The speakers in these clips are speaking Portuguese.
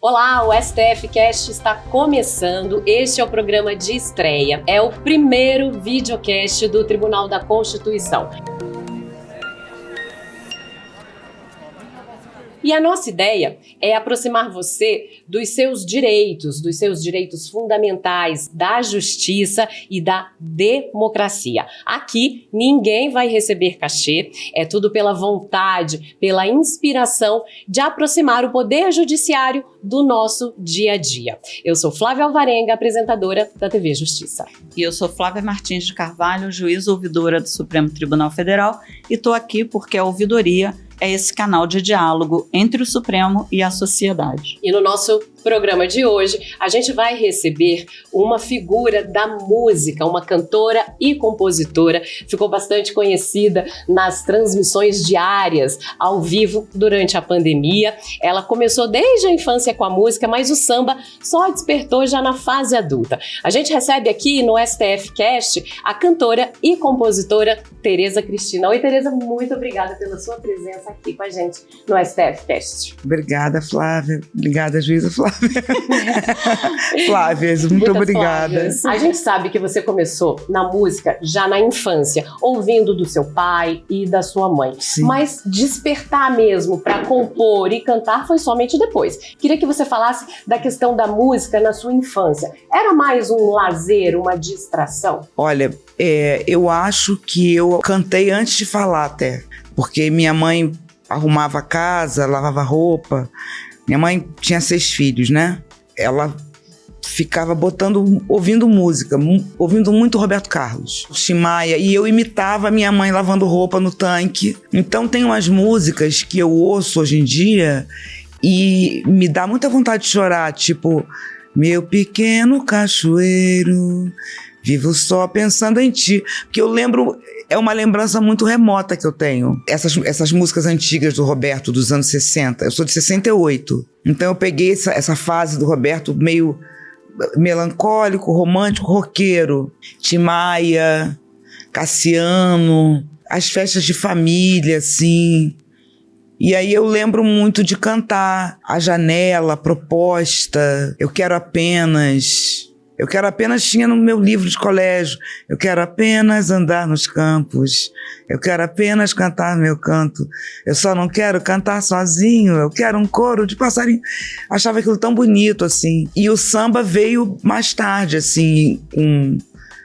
Olá, o STF Cast está começando. Este é o programa de estreia. É o primeiro videocast do Tribunal da Constituição. E a nossa ideia é aproximar você dos seus direitos fundamentais, da justiça e da democracia. Aqui, ninguém vai receber cachê, é tudo pela vontade, pela inspiração de aproximar o Poder Judiciário do nosso dia a dia. Eu sou Flávia Alvarenga, apresentadora da TV Justiça. E eu sou Flávia Martins de Carvalho, juíza ouvidora do Supremo Tribunal Federal, e estou aqui porque a ouvidoria é esse canal de diálogo entre o Supremo e a sociedade. E no nosso programa de hoje, a gente vai receber uma figura da música, uma cantora e compositora, ficou bastante conhecida nas transmissões diárias, ao vivo, durante a pandemia. Ela começou desde a infância com a música, mas o samba só despertou já na fase adulta. A gente recebe aqui no STF Cast a cantora e compositora Tereza Cristina. Oi, Tereza, muito obrigada pela sua presença aqui com a gente no STF Cast. Obrigada, Flávia. Obrigada, juíza Flávia. Flávia, muito obrigada. Flávias. A gente sabe que você começou na música já na infância, ouvindo do seu pai e da sua mãe. Sim. Mas despertar mesmo para compor e cantar foi somente depois. Queria que você falasse da questão da música na sua infância. Era mais um lazer, uma distração? Olha, eu acho que eu cantei antes de falar até, porque minha mãe arrumava a casa, lavava roupa. Minha mãe tinha 6 filhos, né? Ela ficava ouvindo música, ouvindo muito Roberto Carlos, Tim Maia, e eu imitava a minha mãe lavando roupa no tanque. Então tem umas músicas que eu ouço hoje em dia e me dá muita vontade de chorar, tipo, meu pequeno cachoeiro, vivo só pensando em ti. Porque eu lembro, é uma lembrança muito remota que eu tenho. Essas músicas antigas do Roberto, dos anos 60, eu sou de 68. Então eu peguei essa fase do Roberto meio melancólico, romântico, roqueiro. Tim Maia, Cassiano, as festas de família, assim. E aí eu lembro muito de cantar A Janela, a Proposta, Eu Quero Apenas tinha no meu livro de colégio. Eu quero apenas andar nos campos. Eu quero apenas cantar meu canto. Eu só não quero cantar sozinho. Eu quero um coro de passarinho. Achava aquilo tão bonito, assim. E o samba veio mais tarde, assim, com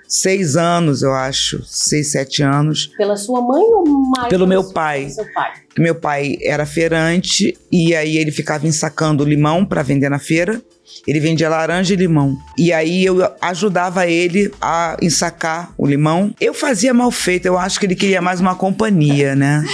6 anos, eu acho. 6, 7 anos. Pela sua mãe ou mais? Pelo meu pai. Seu pai. Meu pai era feirante e aí ele ficava ensacando limão para vender na feira. Ele vendia laranja e limão. E aí eu ajudava ele a ensacar o limão. Eu fazia mal feito, eu acho que ele queria mais uma companhia, né?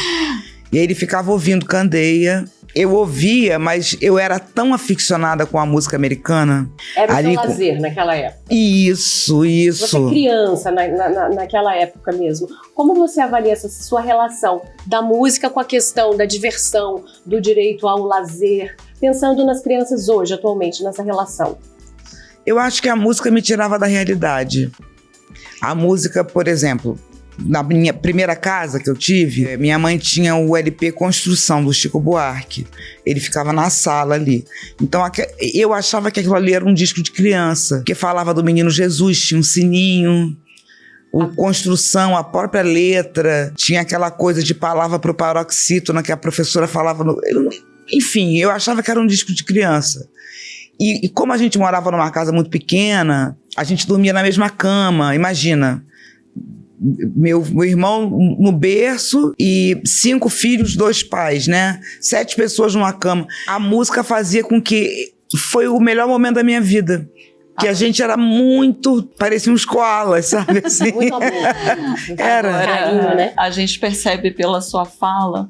E aí ele ficava ouvindo Candeia. Eu ouvia, mas eu era tão aficionada com a música americana. Era o seu lazer naquela época. Isso. Você criança, naquela época mesmo. Como você avalia essa sua relação da música com a questão da diversão, do direito ao lazer, pensando nas crianças hoje, atualmente, nessa relação? Eu acho que a música me tirava da realidade. A música, por exemplo, na minha primeira casa que eu tive, minha mãe tinha o LP Construção, do Chico Buarque. Ele ficava na sala ali. Então eu achava que aquilo ali era um disco de criança, que falava do menino Jesus, tinha um sininho. O Construção, a própria letra, tinha aquela coisa de palavra pro paroxítono que a professora falava. Enfim, eu achava que era um disco de criança. E como a gente morava numa casa muito pequena, a gente dormia na mesma cama, imagina. Meu irmão no berço e 5 filhos, 2 pais, né? 7 pessoas numa cama. A música fazia com que... Foi o melhor momento da minha vida. Que a gente era muito... Parecia uns koalas, sabe? Assim. Muito amor. Era. Carinho, né? A gente percebe pela sua fala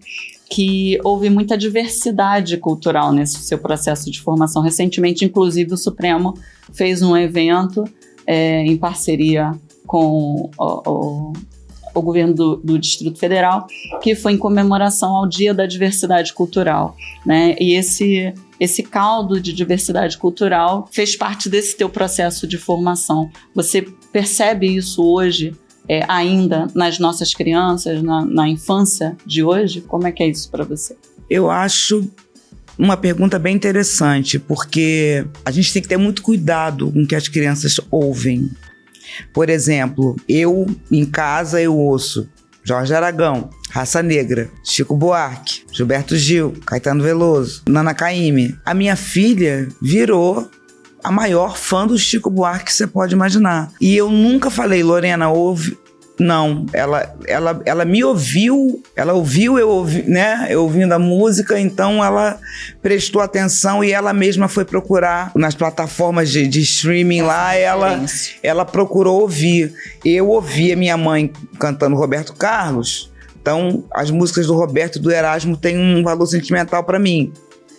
que houve muita diversidade cultural nesse seu processo de formação. Recentemente, inclusive, o Supremo fez um evento em parceria com o governo do Distrito Federal, que foi em comemoração ao Dia da Diversidade Cultural, né? E esse caldo de diversidade cultural fez parte desse teu processo de formação. Você percebe isso hoje, ainda nas nossas crianças, na infância de hoje? Como é que é isso para você? Eu acho uma pergunta bem interessante, porque a gente tem que ter muito cuidado com o que as crianças ouvem. Por exemplo, em casa eu ouço Jorge Aragão, Raça Negra, Chico Buarque, Gilberto Gil, Caetano Veloso, Nana Caymmi. A minha filha virou a maior fã do Chico Buarque que você pode imaginar. E eu nunca falei, Lorena, ouve... Não, ela me ouviu, ela ouviu eu ouvindo a música, então ela prestou atenção e ela mesma foi procurar nas plataformas de streaming lá, ela procurou ouvir. Eu ouvi a minha mãe cantando Roberto Carlos, então as músicas do Roberto e do Erasmo têm um valor sentimental para mim.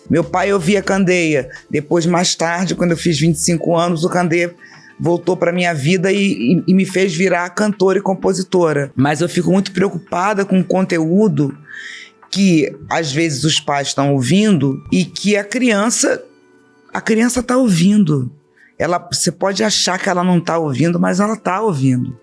Meu pai ouvia Candeia, depois mais tarde, quando eu fiz 25 anos, o Candeia voltou para minha vida e me fez virar cantora e compositora. Mas eu fico muito preocupada com o conteúdo que, às vezes, os pais estão ouvindo e que a criança está ouvindo. Você pode achar que ela não está ouvindo, mas ela está ouvindo.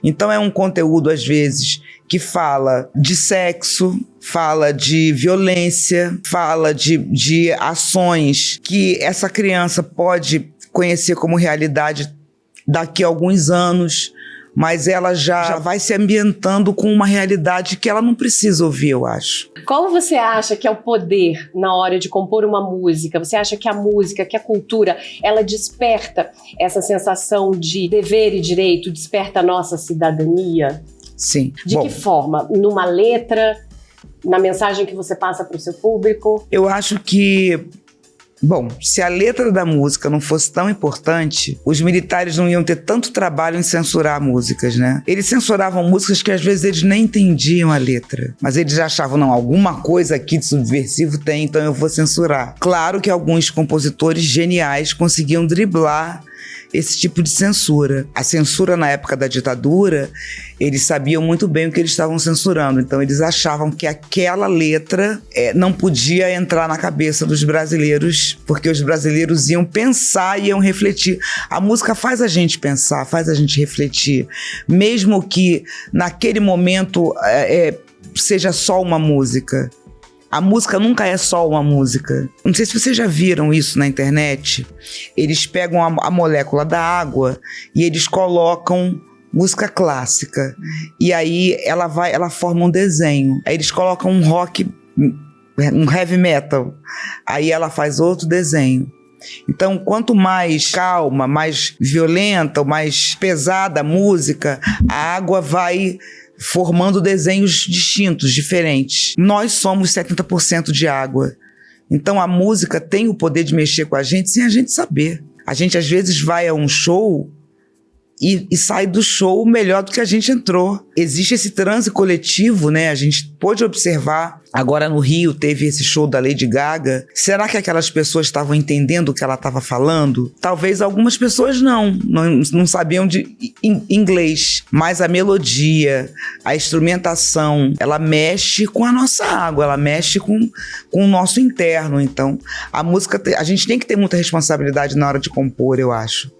Então é um conteúdo, às vezes, que fala de sexo, fala de violência, fala de ações que essa criança pode conhecer como realidade daqui a alguns anos, mas ela já vai se ambientando com uma realidade que ela não precisa ouvir, eu acho. Qual você acha que é o poder na hora de compor uma música? Você acha que a música, que a cultura, ela desperta essa sensação de dever e direito, desperta a nossa cidadania? Sim. De que forma? Numa letra? Na mensagem que você passa para o seu público? Eu acho que... Bom, se a letra da música não fosse tão importante, os militares não iam ter tanto trabalho em censurar músicas, né? Eles censuravam músicas que às vezes eles nem entendiam a letra, mas eles achavam, não, alguma coisa aqui de subversivo tem, então eu vou censurar. Claro que alguns compositores geniais conseguiam driblar esse tipo de censura. A censura na época da ditadura, eles sabiam muito bem o que eles estavam censurando, então eles achavam que aquela letra não podia entrar na cabeça dos brasileiros, porque os brasileiros iam pensar e iam refletir. A música faz a gente pensar, faz a gente refletir, mesmo que naquele momento seja só uma música. A música nunca é só uma música. Não sei se vocês já viram isso na internet. Eles pegam a molécula da água e eles colocam música clássica. E aí ela forma um desenho. Aí eles colocam um rock, um heavy metal. Aí ela faz outro desenho. Então, quanto mais calma, mais violenta, mais pesada a música, a água vai formando desenhos distintos, diferentes. Nós somos 70% de água. Então a música tem o poder de mexer com a gente sem a gente saber. A gente às vezes vai a um show e sai do show melhor do que a gente entrou. Existe esse transe coletivo, né? A gente pôde observar. Agora no Rio teve esse show da Lady Gaga. Será que aquelas pessoas estavam entendendo o que ela estava falando? Talvez algumas pessoas não sabiam de inglês. Mas a melodia, a instrumentação, ela mexe com a nossa água, ela mexe com o nosso interno. Então, a música, a gente tem que ter muita responsabilidade na hora de compor, eu acho.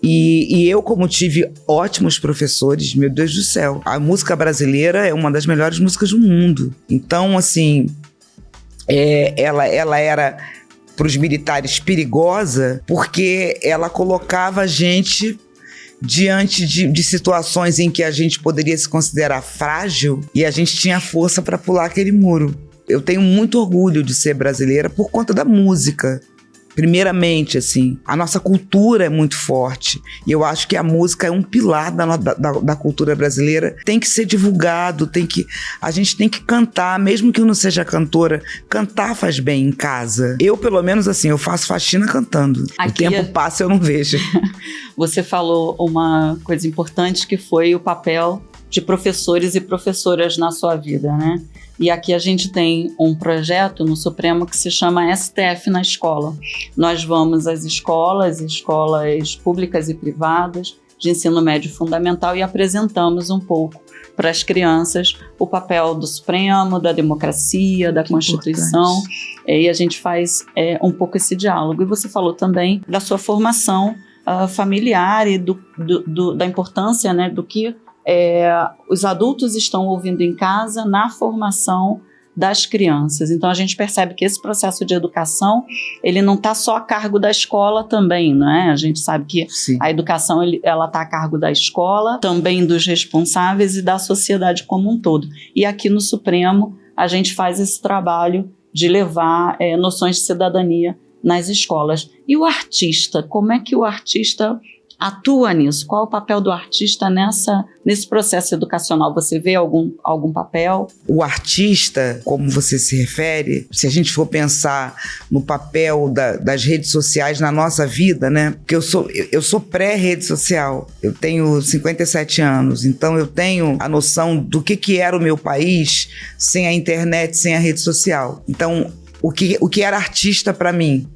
E eu, como tive ótimos professores, meu Deus do céu, a música brasileira é uma das melhores músicas do mundo. Então, assim, ela era para os militares perigosa porque ela colocava a gente diante de situações em que a gente poderia se considerar frágil e a gente tinha força para pular aquele muro. Eu tenho muito orgulho de ser brasileira por conta da música. Primeiramente, assim, a nossa cultura é muito forte e eu acho que a música é um pilar da cultura brasileira. Tem que ser divulgado, a gente tem que cantar, mesmo que eu não seja cantora, cantar faz bem em casa. Eu, pelo menos, assim, eu faço faxina cantando. Aqui o tempo passa e eu não vejo. Você falou uma coisa importante que foi o papel de professores e professoras na sua vida, né? E aqui a gente tem um projeto no Supremo que se chama STF na Escola. Nós vamos às escolas públicas e privadas de ensino médio fundamental e apresentamos um pouco para as crianças o papel do Supremo, da democracia, da Constituição. E a gente faz um pouco esse diálogo. E você falou também da sua formação familiar e da importância, né, do que os adultos estão ouvindo em casa na formação das crianças. Então a gente percebe que esse processo de educação, ele não está só a cargo da escola também, não é? A gente sabe que Sim. a educação ela está a cargo da escola, também dos responsáveis e da sociedade como um todo. E aqui no Supremo a gente faz esse trabalho de levar noções de cidadania nas escolas. E o artista, como é que o artista atua nisso? Qual é o papel do artista nesse processo educacional? Você vê algum papel? O artista, como você se refere, se a gente for pensar no papel das redes sociais na nossa vida, né? Porque eu sou pré-rede social, eu tenho 57 anos, então eu tenho a noção do que era o meu país sem a internet, sem a rede social. Então, o que era artista para mim?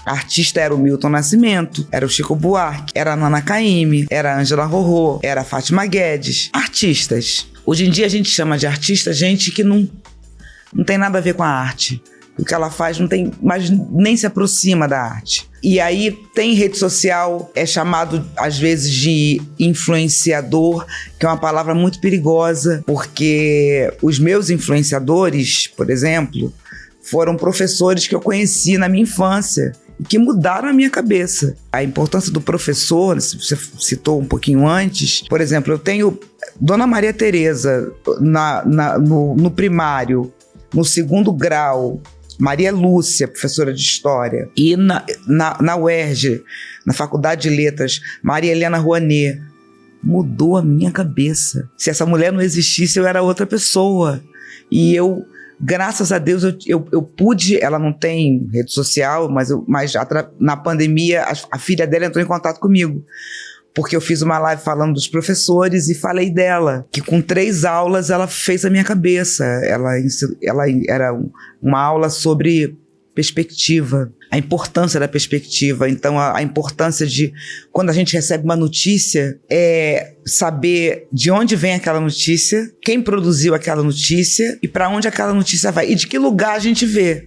Artista era o Milton Nascimento, era o Chico Buarque, era a Nana Caymmi, era a Ângela Rorô, era a Fátima Guedes. Artistas. Hoje em dia a gente chama de artista gente que não tem nada a ver com a arte. O que ela faz não tem, mas nem se aproxima da arte. E aí tem rede social, é chamado às vezes de influenciador, que é uma palavra muito perigosa, porque os meus influenciadores, por exemplo, foram professores que eu conheci na minha infância e que mudaram a minha cabeça. A importância do professor, você citou um pouquinho antes, por exemplo, eu tenho Dona Maria Tereza no primário, no 2º grau, Maria Lúcia, professora de História, e na UERJ, na Faculdade de Letras, Maria Helena Rouanet. Mudou a minha cabeça. Se essa mulher não existisse, eu era outra pessoa. E eu, graças a Deus, eu pude. Ela não tem rede social, mas na pandemia a filha dela entrou em contato comigo, porque eu fiz uma live falando dos professores e falei dela, que com 3 aulas ela fez a minha cabeça. Ela era uma aula sobre perspectiva, a importância da perspectiva. Então a importância de, quando a gente recebe uma notícia, é saber de onde vem aquela notícia, quem produziu aquela notícia e para onde aquela notícia vai e de que lugar a gente vê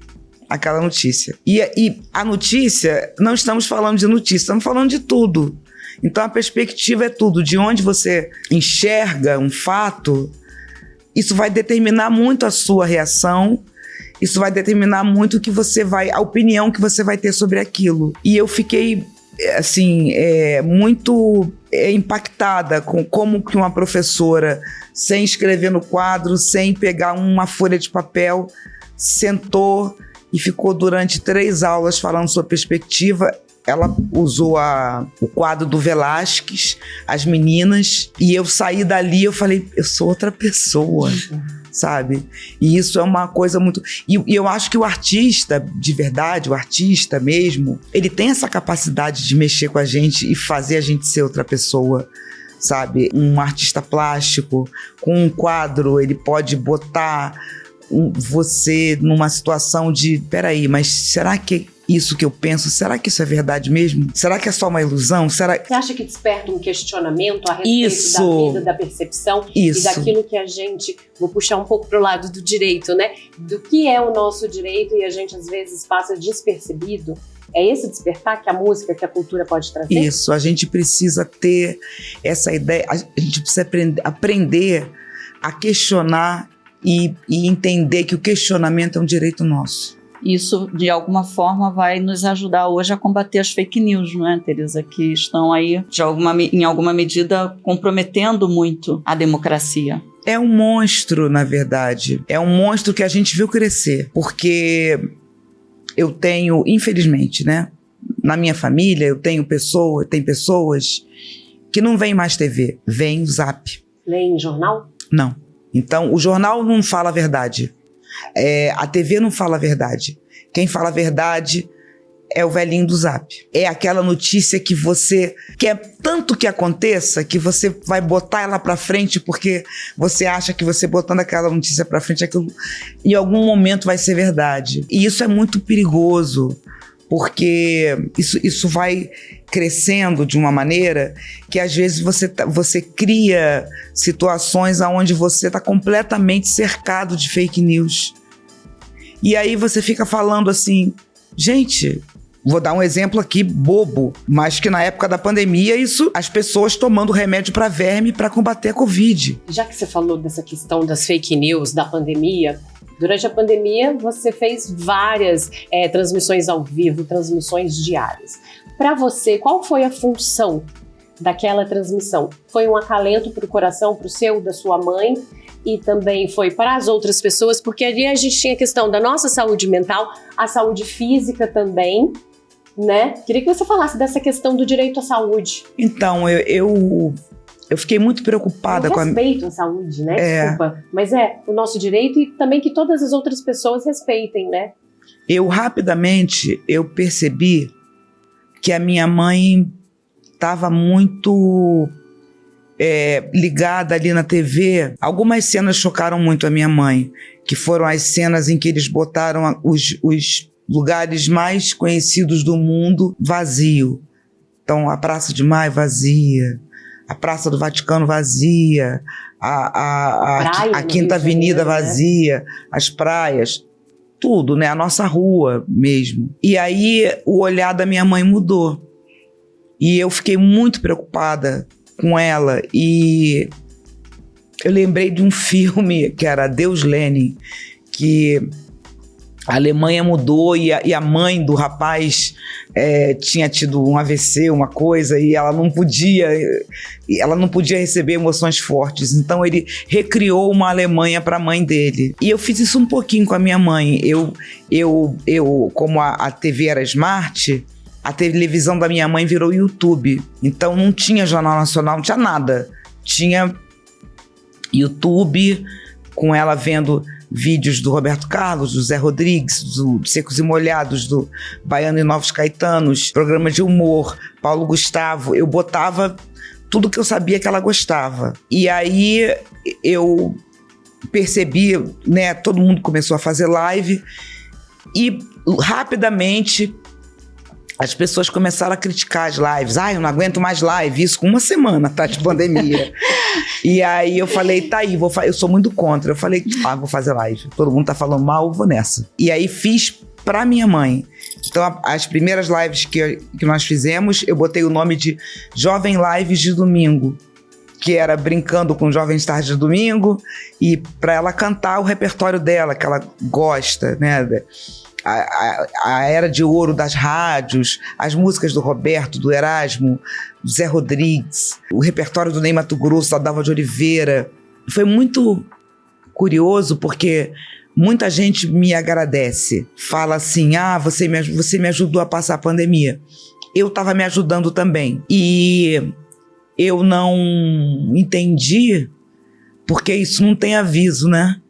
aquela notícia. E a notícia, não estamos falando de notícia, estamos falando de tudo. Então a perspectiva é tudo. De onde você enxerga um fato, isso vai determinar muito a sua reação, isso vai determinar muito a opinião que você vai ter sobre aquilo. E eu fiquei, assim, muito impactada com como que uma professora, sem escrever no quadro, sem pegar uma folha de papel, sentou e ficou durante 3 aulas falando sobre perspectiva. Ela usou o quadro do Velázquez, As Meninas, e eu saí dali, eu falei, eu sou outra pessoa, sabe? E isso é uma coisa muito... E eu acho que o artista, de verdade, o artista mesmo, ele tem essa capacidade de mexer com a gente e fazer a gente ser outra pessoa, sabe? Um artista plástico, com um quadro, ele pode botar você numa situação de, peraí, mas será que isso que eu penso, será que isso é verdade mesmo? Será que é só uma ilusão? Você acha que desperta um questionamento a respeito da vida, da percepção e daquilo que a gente... Vou puxar um pouco pro lado do direito, né? Do que é o nosso direito e a gente às vezes passa despercebido. É esse despertar que a música, que a cultura pode trazer? Isso, a gente precisa ter essa ideia, a gente precisa aprender a questionar e entender que o questionamento é um direito nosso. Isso, de alguma forma, vai nos ajudar hoje a combater as fake news, não é, Tereza? Que estão aí, em alguma medida, comprometendo muito a democracia. É um monstro, na verdade. É um monstro que a gente viu crescer. Porque eu tenho, infelizmente, né? Na minha família, tem pessoas que não veem mais TV, veem o Zap. Leem jornal? Não. Então, o jornal não fala a verdade. A TV não fala a verdade. Quem fala a verdade é o velhinho do Zap. É aquela notícia que você quer tanto que aconteça que você vai botar ela pra frente porque você acha que você botando aquela notícia pra frente, aquilo em algum momento vai ser verdade. E isso é muito perigoso, porque isso vai crescendo de uma maneira que às vezes você cria situações onde você está completamente cercado de fake news. E aí você fica falando assim, gente, vou dar um exemplo aqui bobo, mas que na época da pandemia, as pessoas tomando remédio para verme para combater a Covid. Já que você falou dessa questão das fake news, da pandemia, Durante a pandemia, você fez várias transmissões ao vivo, transmissões diárias. Para você, qual foi a função daquela transmissão? Foi um acalento para o coração, para o seu, da sua mãe, e também foi para as outras pessoas, porque ali a gente tinha a questão da nossa saúde mental, a saúde física também, né? Queria que você falasse dessa questão do direito à saúde. Então, eu fiquei muito preocupada com a... respeito à saúde, né? Desculpa. Mas o nosso direito, e também que todas as outras pessoas respeitem, né? Rapidamente, eu percebi que a minha mãe estava muito ligada ali na TV. Algumas cenas chocaram muito a minha mãe, que foram as cenas em que eles botaram os lugares mais conhecidos do mundo vazio. Então, a Praça de Maio vazia, a Praça do Vaticano vazia, a Quinta Avenida vazia, as praias, tudo, né? A nossa rua mesmo. E aí o olhar da minha mãe mudou. E eu fiquei muito preocupada com ela. E eu lembrei de um filme que era Deus Lenin, que a Alemanha mudou e a mãe do rapaz tinha tido um AVC, uma coisa, e ela não podia receber emoções fortes. Então ele recriou uma Alemanha para a mãe dele. E eu fiz isso um pouquinho com a minha mãe. Eu como a TV era smart, a televisão da minha mãe virou YouTube. Então não tinha Jornal Nacional, não tinha nada. Tinha YouTube, com ela vendo vídeos do Roberto Carlos, do Zé Rodrigues, do Secos e Molhados, do Baiano e Novos Caetanos, programa de humor, Paulo Gustavo. Eu botava tudo que eu sabia que ela gostava. E aí eu percebi, né, todo mundo começou a fazer live e rapidamente as pessoas começaram a criticar as lives. Eu não aguento mais live. Isso com uma semana, tá, de pandemia. E aí eu falei, tá aí, eu sou muito contra. Eu falei, vou fazer live. Todo mundo tá falando mal, eu vou nessa. E aí fiz pra minha mãe. Então, as primeiras lives que nós fizemos, eu botei o nome de Jovem Lives de Domingo, que era brincando com Jovens Tardes de Domingo, e pra ela cantar o repertório dela, que ela gosta, né? A era de ouro das rádios, as músicas do Roberto, do Erasmo, do Zé Rodrigues, o repertório do Ney Matogrosso, da Dalva de Oliveira. Foi muito curioso porque muita gente me agradece. Fala assim, você me ajudou a passar a pandemia. Eu estava me ajudando também. E eu não entendi, porque isso não tem aviso, né?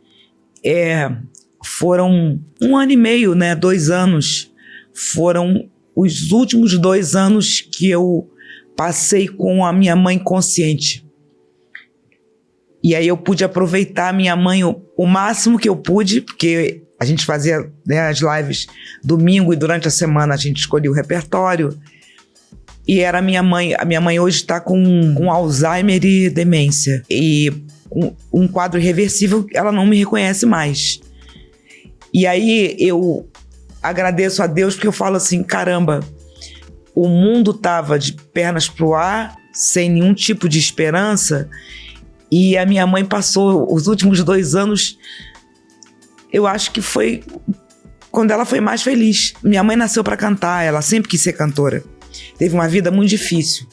Foram 1 ano e meio, né? 2 anos. Foram os últimos 2 anos que eu passei com a minha mãe consciente. E aí eu pude aproveitar a minha mãe o máximo que eu pude, porque a gente fazia, né, as lives domingo e durante a semana a gente escolhia o repertório. E era a minha mãe hoje está com Alzheimer e demência. E um quadro irreversível, ela não me reconhece mais. E aí eu agradeço a Deus porque eu falo assim, caramba, o mundo estava de pernas pro ar, sem nenhum tipo de esperança, e a minha mãe passou os últimos 2 anos, eu acho que foi quando ela foi mais feliz. Minha mãe nasceu para cantar, ela sempre quis ser cantora. Teve uma vida muito difícil.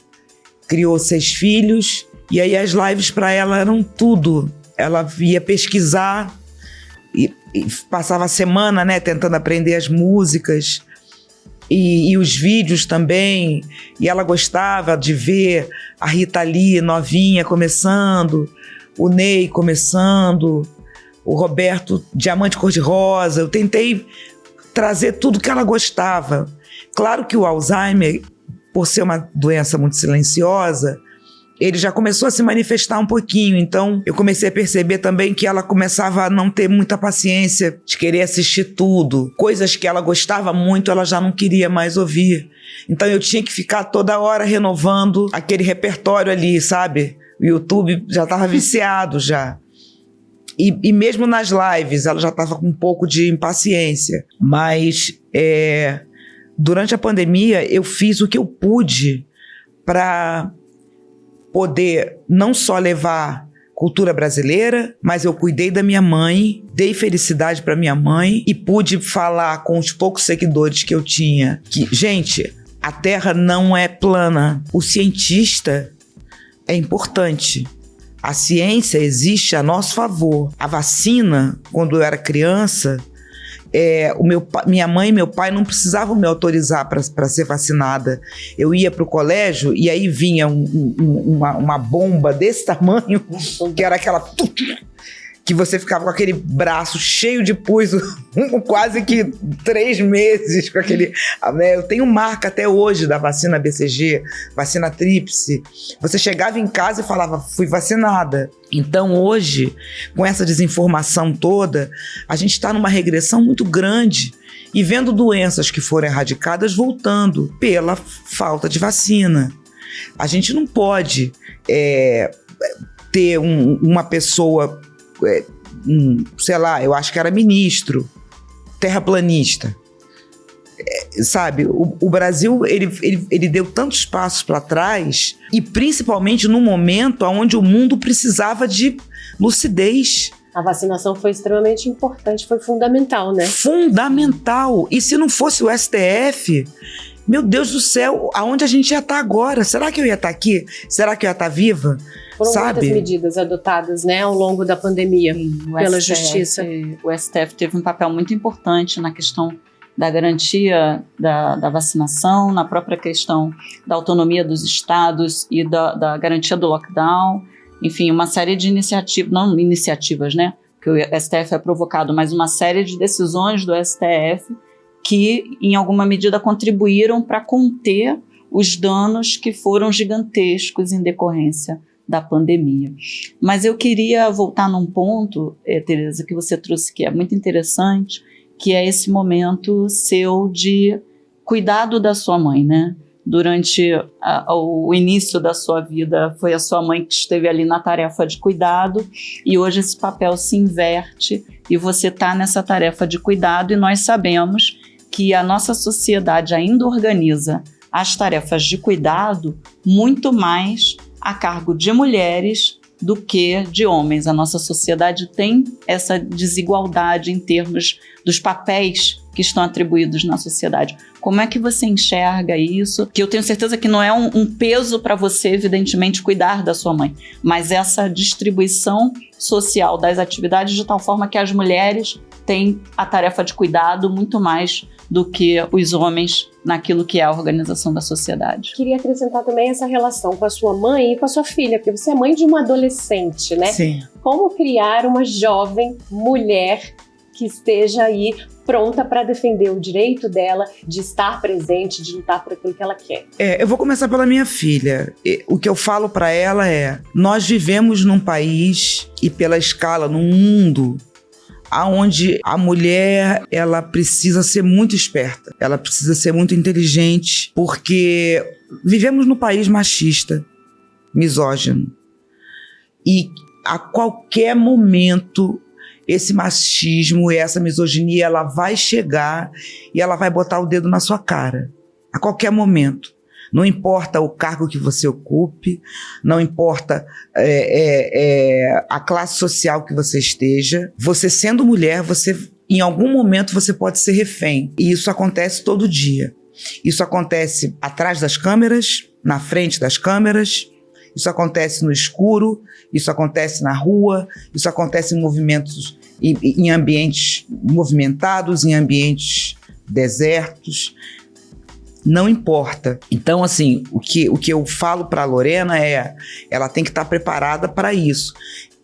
Criou 6 filhos, e aí as lives para ela eram tudo. Ela ia pesquisar e passava a semana, né, tentando aprender as músicas e os vídeos também. E ela gostava de ver a Rita Lee novinha começando, o Ney começando, o Roberto Diamante Cor-de-Rosa. Eu tentei trazer tudo que ela gostava. Claro que o Alzheimer, por ser uma doença muito silenciosa, ele já começou a se manifestar um pouquinho. Então eu comecei a perceber também que ela começava a não ter muita paciência de querer assistir tudo. Coisas que ela gostava muito, ela já não queria mais ouvir. Então eu tinha que ficar toda hora renovando aquele repertório ali, sabe? O YouTube já estava viciado já. E mesmo nas lives ela já estava com um pouco de impaciência. Mas durante a pandemia eu fiz o que eu pude para poder não só levar cultura brasileira, mas eu cuidei da minha mãe, dei felicidade para minha mãe e pude falar com os poucos seguidores que eu tinha que, gente, a Terra não é plana. O cientista é importante. A ciência existe a nosso favor. A vacina, quando eu era criança, minha mãe e meu pai não precisavam me autorizar para ser vacinada. Eu ia para o colégio e aí vinha uma bomba desse tamanho, que era aquela... que você ficava com aquele braço cheio de pus, quase que 3 meses com aquele... Eu tenho marca até hoje da vacina BCG, vacina tríplice. Você chegava em casa e falava, fui vacinada. Então hoje, com essa desinformação toda, a gente está numa regressão muito grande e vendo doenças que foram erradicadas voltando pela falta de vacina. A gente não pode ter uma pessoa... sei lá, eu acho que era ministro, terraplanista. Sabe, o Brasil, ele deu tantos passos para trás e principalmente no momento onde o mundo precisava de lucidez. A vacinação foi extremamente importante, foi fundamental, né? Fundamental. E se não fosse o STF... Meu Deus do céu, aonde a gente ia estar agora? Será que eu ia estar aqui? Será que eu ia estar viva? Foram muitas medidas adotadas, né, ao longo da pandemia, pela Justiça. O STF teve um papel muito importante na questão da garantia da vacinação, na própria questão da autonomia dos estados e da garantia do lockdown. Enfim, uma série de iniciativas, né? Que o STF é provocado, mas uma série de decisões do STF que, em alguma medida, contribuíram para conter os danos que foram gigantescos em decorrência da pandemia. Mas eu queria voltar num ponto, Tereza, que você trouxe, que é muito interessante, que é esse momento seu de cuidado da sua mãe, né? Durante o início da sua vida, foi a sua mãe que esteve ali na tarefa de cuidado, e hoje esse papel se inverte e você está nessa tarefa de cuidado, e nós sabemos que a nossa sociedade ainda organiza as tarefas de cuidado muito mais a cargo de mulheres do que de homens. A nossa sociedade tem essa desigualdade em termos dos papéis que estão atribuídos na sociedade. Como é que você enxerga isso? Que eu tenho certeza que não é um peso para você, evidentemente, cuidar da sua mãe, mas essa distribuição social das atividades de tal forma que as mulheres têm a tarefa de cuidado muito mais do que os homens naquilo que é a organização da sociedade. Queria acrescentar também essa relação com a sua mãe e com a sua filha, porque você é mãe de uma adolescente, né? Sim. Como criar uma jovem mulher que esteja aí pronta para defender o direito dela de estar presente, de lutar por aquilo que ela quer? Eu vou começar pela minha filha. O que eu falo para ela é: nós vivemos num país e pela escala, num mundo aonde a mulher, ela precisa ser muito esperta, ela precisa ser muito inteligente, porque vivemos num país machista, misógino, e a qualquer momento esse machismo e essa misoginia, ela vai chegar e ela vai botar o dedo na sua cara, a qualquer momento. Não importa o cargo que você ocupe, não importa a classe social que você esteja, você sendo mulher, em algum momento você pode ser refém. E isso acontece todo dia. Isso acontece atrás das câmeras, na frente das câmeras, isso acontece no escuro, isso acontece na rua, isso acontece em movimentos, em ambientes movimentados, em ambientes desertos. Não importa. Então, assim, o que eu falo para a Lorena é: ela tem que estar preparada para isso.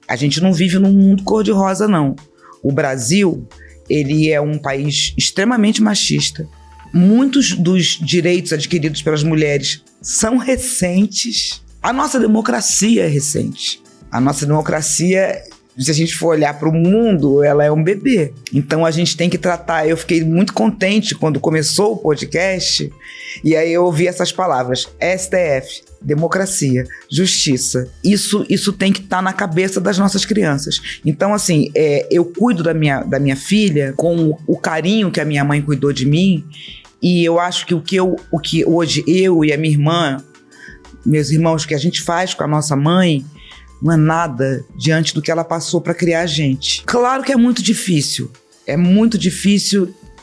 A gente não vive num mundo cor-de-rosa, não. O Brasil, ele é um país extremamente machista. Muitos dos direitos adquiridos pelas mulheres são recentes. A nossa democracia é recente. A nossa democracia, se a gente for olhar para o mundo, ela é um bebê. Então a gente tem que tratar. Eu fiquei muito contente quando começou o podcast e aí eu ouvi essas palavras: STF, democracia, justiça. Isso tem que estar na cabeça das nossas crianças. Então, assim, eu cuido da minha filha com o carinho que a minha mãe cuidou de mim, e eu acho que o que hoje eu e a minha irmã, meus irmãos, que a gente faz com a nossa mãe, não é nada diante do que ela passou para criar a gente. Claro que é muito difícil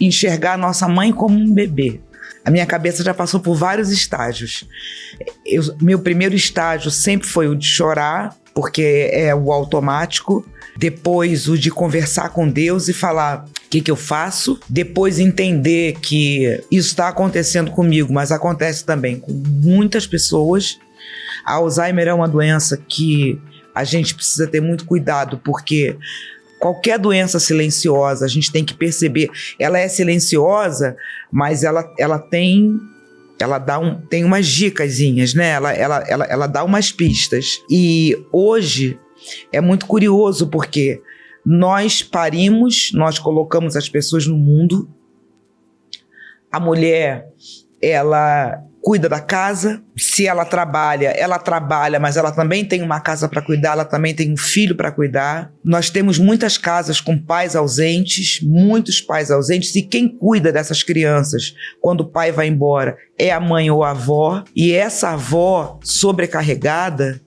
enxergar a nossa mãe como um bebê. A minha cabeça já passou por vários estágios. Meu primeiro estágio sempre foi o de chorar, porque é o automático. Depois o de conversar com Deus e falar o que eu faço. Depois entender que isso está acontecendo comigo, mas acontece também com muitas pessoas. A Alzheimer é uma doença que a gente precisa ter muito cuidado, porque qualquer doença silenciosa, a gente tem que perceber. Ela é silenciosa, mas ela tem umas dicasinhas, né? Ela dá umas pistas. E hoje é muito curioso, porque nós parimos, nós colocamos as pessoas no mundo. A mulher, ela cuida da casa. Se ela trabalha, mas ela também tem uma casa para cuidar, ela também tem um filho para cuidar. Nós temos muitas casas com pais ausentes, muitos pais ausentes, e quem cuida dessas crianças quando o pai vai embora é a mãe ou a avó. E essa avó sobrecarregada,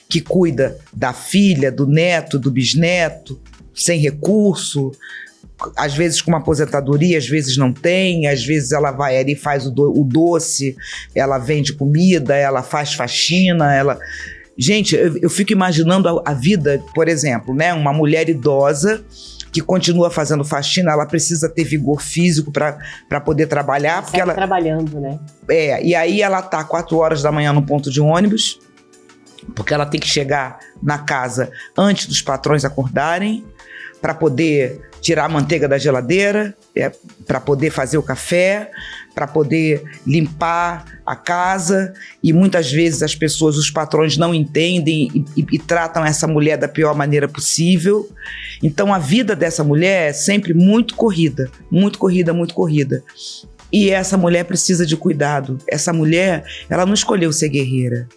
que cuida da filha, do neto, do bisneto, sem recurso, às vezes com uma aposentadoria, às vezes não tem, às vezes ela vai ali e faz o doce, ela vende comida, ela faz faxina, Gente, eu fico imaginando a vida, por exemplo, né? Uma mulher idosa que continua fazendo faxina, ela precisa ter vigor físico para poder trabalhar. Porque ela trabalhando, né? E aí ela tá 4 horas da manhã no ponto de ônibus, porque ela tem que chegar na casa antes dos patrões acordarem, para poder tirar a manteiga da geladeira, para poder fazer o café, para poder limpar a casa. E muitas vezes as pessoas, os patrões não entendem e tratam essa mulher da pior maneira possível. Então a vida dessa mulher é sempre muito corrida, muito corrida, muito corrida. E essa mulher precisa de cuidado. Essa mulher, ela não escolheu ser guerreira.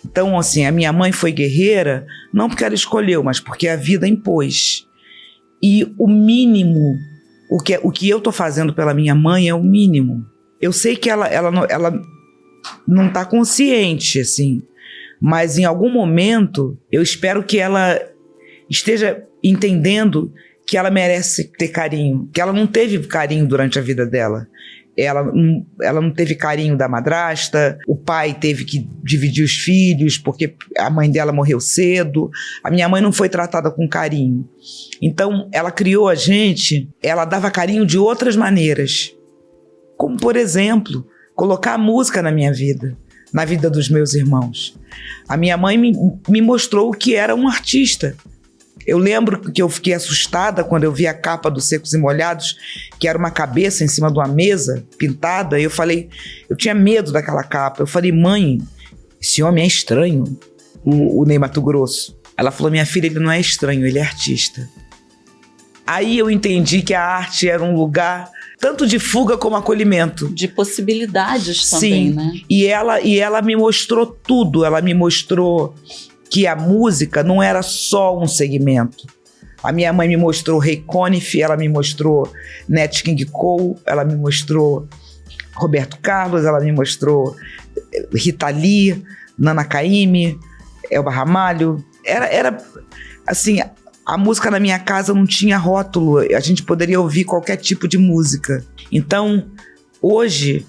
Então, assim, a minha mãe foi guerreira, não porque ela escolheu, mas porque a vida impôs. E o mínimo, o que eu tô fazendo pela minha mãe é o mínimo. Eu sei que ela não tá consciente, assim, mas em algum momento eu espero que ela esteja entendendo que ela merece ter carinho, que ela não teve carinho durante a vida dela. Ela não teve carinho da madrasta, o pai teve que dividir os filhos porque a mãe dela morreu cedo, a minha mãe não foi tratada com carinho. Então, ela criou a gente, ela dava carinho de outras maneiras. Como, por exemplo, colocar a música na minha vida, na vida dos meus irmãos. A minha mãe me mostrou o que era um artista. Eu lembro que eu fiquei assustada quando eu vi a capa do Secos e Molhados, que era uma cabeça em cima de uma mesa pintada. Eu tinha medo daquela capa. Eu falei, mãe, esse homem é estranho, o Ney Matogrosso. Ela falou, minha filha, ele não é estranho, ele é artista. Aí eu entendi que a arte era um lugar tanto de fuga como acolhimento. De possibilidades também, sim, né? E ela me mostrou tudo. Ela me mostrou que a música não era só um segmento. A minha mãe me mostrou Ray Conniff, ela me mostrou Nat King Cole, ela me mostrou Roberto Carlos, ela me mostrou Rita Lee, Nana Caymmi, Elba Ramalho. Era assim, a música na minha casa não tinha rótulo, a gente poderia ouvir qualquer tipo de música. Então, hoje,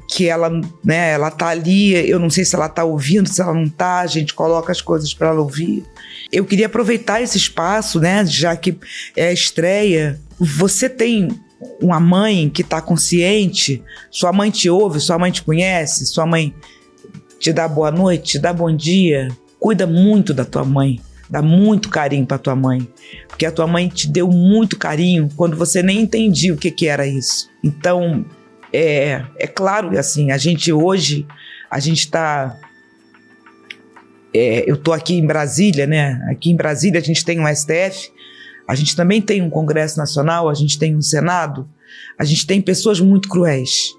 que ela, né, ela tá ali, eu não sei se ela tá ouvindo, se ela não tá, a gente coloca as coisas para ela ouvir. Eu queria aproveitar esse espaço, né, já que é a estreia. Você tem uma mãe que tá consciente, sua mãe te ouve, sua mãe te conhece, sua mãe te dá boa noite, te dá bom dia. Cuida muito da tua mãe, dá muito carinho pra tua mãe, porque a tua mãe te deu muito carinho quando você nem entendia o que era isso. Então, é claro, assim, a gente tá... eu tô aqui em Brasília, né? Aqui em Brasília a gente tem um STF, a gente também tem um Congresso Nacional, a gente tem um Senado, a gente tem pessoas muito cruéis,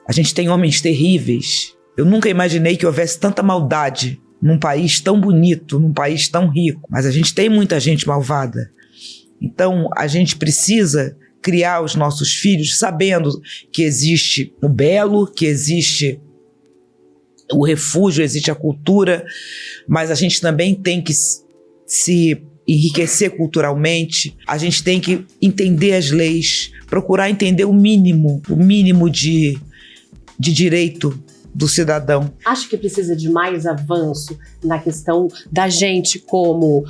a gente tem homens terríveis. Eu nunca imaginei que houvesse tanta maldade num país tão bonito, num país tão rico, mas a gente tem muita gente malvada. Então a gente precisa criar os nossos filhos sabendo que existe o belo, que existe o refúgio, existe a cultura, mas a gente também tem que se enriquecer culturalmente, a gente tem que entender as leis, procurar entender o mínimo de direito do cidadão. Acho que precisa de mais avanço na questão da gente como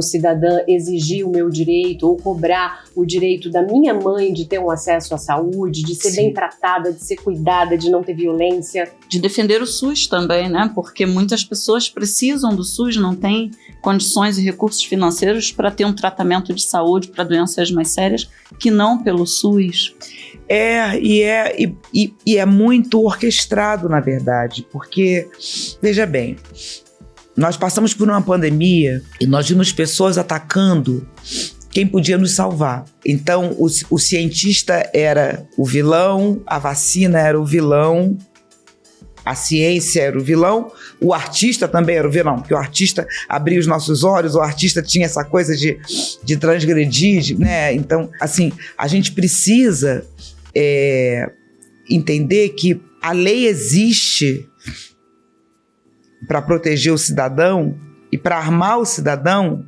cidadã, exigir o meu direito ou cobrar o direito da minha mãe de ter um acesso à saúde, de ser bem tratada, de ser cuidada, de não ter violência. De defender o SUS também, né? Porque muitas pessoas precisam do SUS, não têm condições e recursos financeiros para ter um tratamento de saúde para doenças mais sérias que não pelo SUS. E é muito orquestrado, na verdade, porque, veja bem, nós passamos por uma pandemia e nós vimos pessoas atacando quem podia nos salvar. Então, o cientista era o vilão, a vacina era o vilão, a ciência era o vilão, o artista também era o vilão, porque o artista abria os nossos olhos, o artista tinha essa coisa de transgredir, né? Então, assim, a gente precisa entender que a lei existe para proteger o cidadão e para armar o cidadão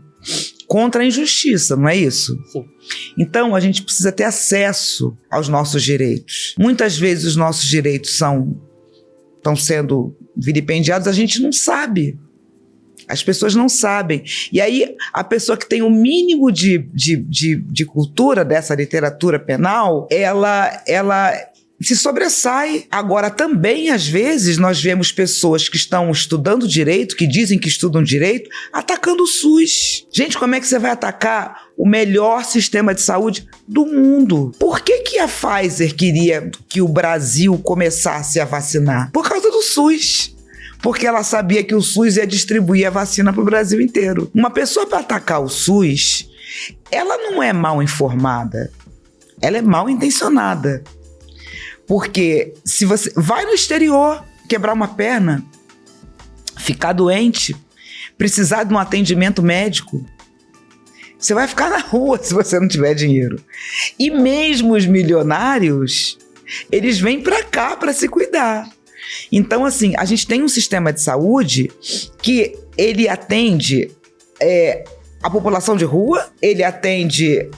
contra a injustiça, não é isso? Sim. Então, a gente precisa ter acesso aos nossos direitos. Muitas vezes os nossos direitos estão sendo vilipendiados, a gente não sabe. As pessoas não sabem. E aí, a pessoa que tem o mínimo de cultura dessa literatura penal, ela se sobressai. Agora, também, às vezes, nós vemos pessoas que estão estudando direito, que dizem que estudam direito, atacando o SUS. Gente, como é que você vai atacar o melhor sistema de saúde do mundo? Por que a Pfizer queria que o Brasil começasse a vacinar? Por causa do SUS. Porque ela sabia que o SUS ia distribuir a vacina para o Brasil inteiro. Uma pessoa para atacar o SUS, ela não é mal informada, ela é mal intencionada. Porque se você vai no exterior quebrar uma perna, ficar doente, precisar de um atendimento médico, você vai ficar na rua se você não tiver dinheiro. E mesmo os milionários, eles vêm para cá para se cuidar. Então, assim, a gente tem um sistema de saúde que ele atende a população de rua, ele atende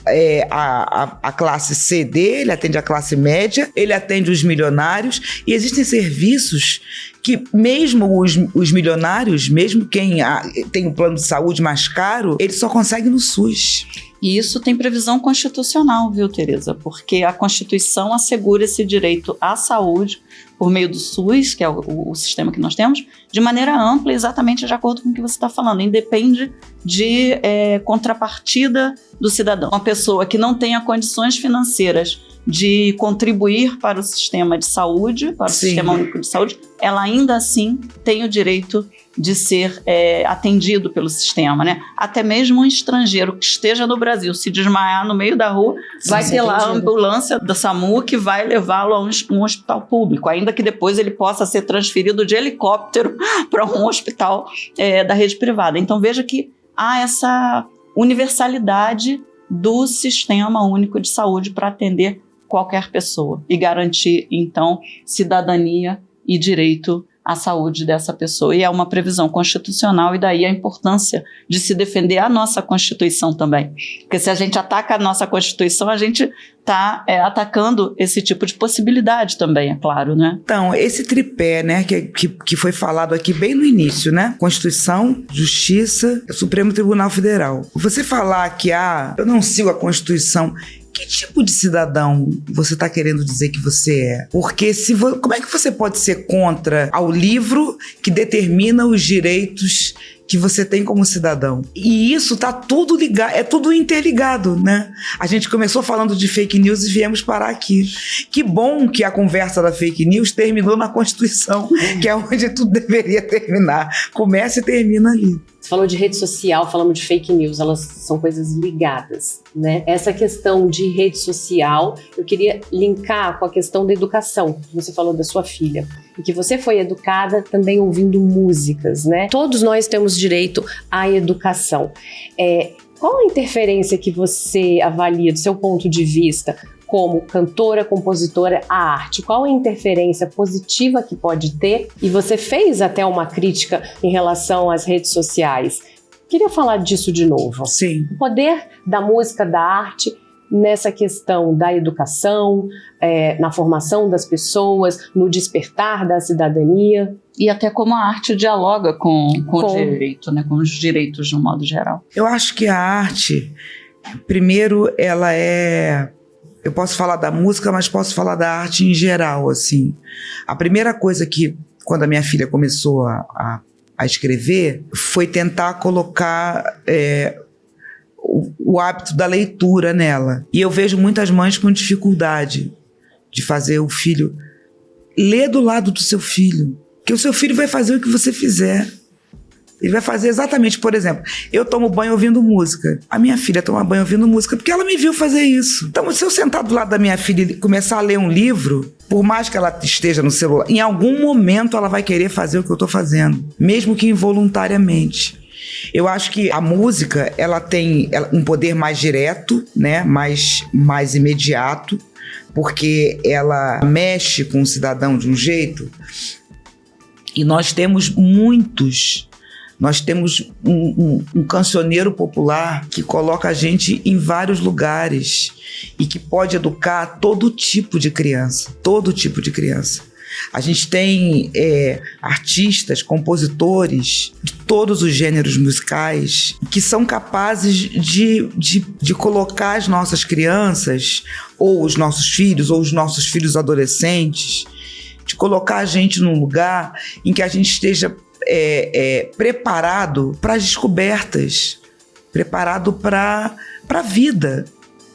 a classe C dele, ele atende a classe média, ele atende os milionários, e existem serviços que mesmo os milionários, mesmo quem tem um plano de saúde mais caro, ele só consegue no SUS. E isso tem previsão constitucional, viu, Tereza? Porque a Constituição assegura esse direito à saúde por meio do SUS, que é o sistema que nós temos, de maneira ampla, exatamente de acordo com o que você está falando. Independe de contrapartida do cidadão. Uma pessoa que não tenha condições financeiras de contribuir para o sistema de saúde, para o Sistema Único de Saúde, ela ainda assim tem o direito de ser atendido pelo sistema, né? Até mesmo um estrangeiro que esteja no Brasil, se desmaiar no meio da rua, vai ter lá a ambulância da SAMU que vai levá-lo a um hospital público, ainda que depois ele possa ser transferido de helicóptero para um hospital da rede privada. Então veja que há essa universalidade do Sistema Único de Saúde para atender qualquer pessoa e garantir, então, cidadania e direito à saúde dessa pessoa. E é uma previsão constitucional, e daí a importância de se defender a nossa Constituição também. Porque se a gente ataca a nossa Constituição, a gente está atacando esse tipo de possibilidade também, é claro, né? Então, esse tripé, né, que foi falado aqui bem no início, né? Constituição, Justiça, Supremo Tribunal Federal. Você falar que, eu não sigo a Constituição... Que tipo de cidadão você está querendo dizer que você é? Porque como é que você pode ser contra ao livro que determina os direitos que você tem como cidadão? E isso tá tudo ligado, é tudo interligado, né? A gente começou falando de fake news e viemos parar aqui. Que bom que a conversa da fake news terminou na Constituição, que é onde tudo deveria terminar. Começa e termina ali. Você falou de rede social, falamos de fake news, elas são coisas ligadas, né? Essa questão de rede social, eu queria linkar com a questão da educação. Você falou da sua filha, e que você foi educada também ouvindo músicas, né? Todos nós temos direito à educação. Qual a interferência que você avalia, do seu ponto de vista, como cantora, compositora, a arte? Qual a interferência positiva que pode ter? E você fez até uma crítica em relação às redes sociais. Queria falar disso de novo. Sim. O poder da música, da arte, nessa questão da educação, na formação das pessoas, no despertar da cidadania. E até como a arte dialoga com o direito, né? Com os direitos de um modo geral. Eu acho que a arte, primeiro, ela é... Eu posso falar da música, mas posso falar da arte em geral, assim. A primeira coisa que, quando a minha filha começou a escrever, foi tentar colocar o hábito da leitura nela. E eu vejo muitas mães com dificuldade de fazer o filho ler do lado do seu filho. Porque o seu filho vai fazer o que você fizer. Ele vai fazer exatamente, por exemplo, eu tomo banho ouvindo música. A minha filha toma banho ouvindo música porque ela me viu fazer isso. Então, se eu sentar do lado da minha filha e começar a ler um livro, por mais que ela esteja no celular, em algum momento ela vai querer fazer o que eu estou fazendo, mesmo que involuntariamente. Eu acho que a música, ela tem um poder mais direto, né? mais imediato, porque ela mexe com o cidadão de um jeito. E nós temos muitos... Nós temos um cancioneiro popular que coloca a gente em vários lugares e que pode educar todo tipo de criança, todo tipo de criança. A gente tem artistas, compositores de todos os gêneros musicais que são capazes de colocar as nossas crianças, ou os nossos filhos adolescentes, de colocar a gente num lugar em que a gente esteja preparado para as descobertas, preparado para a vida.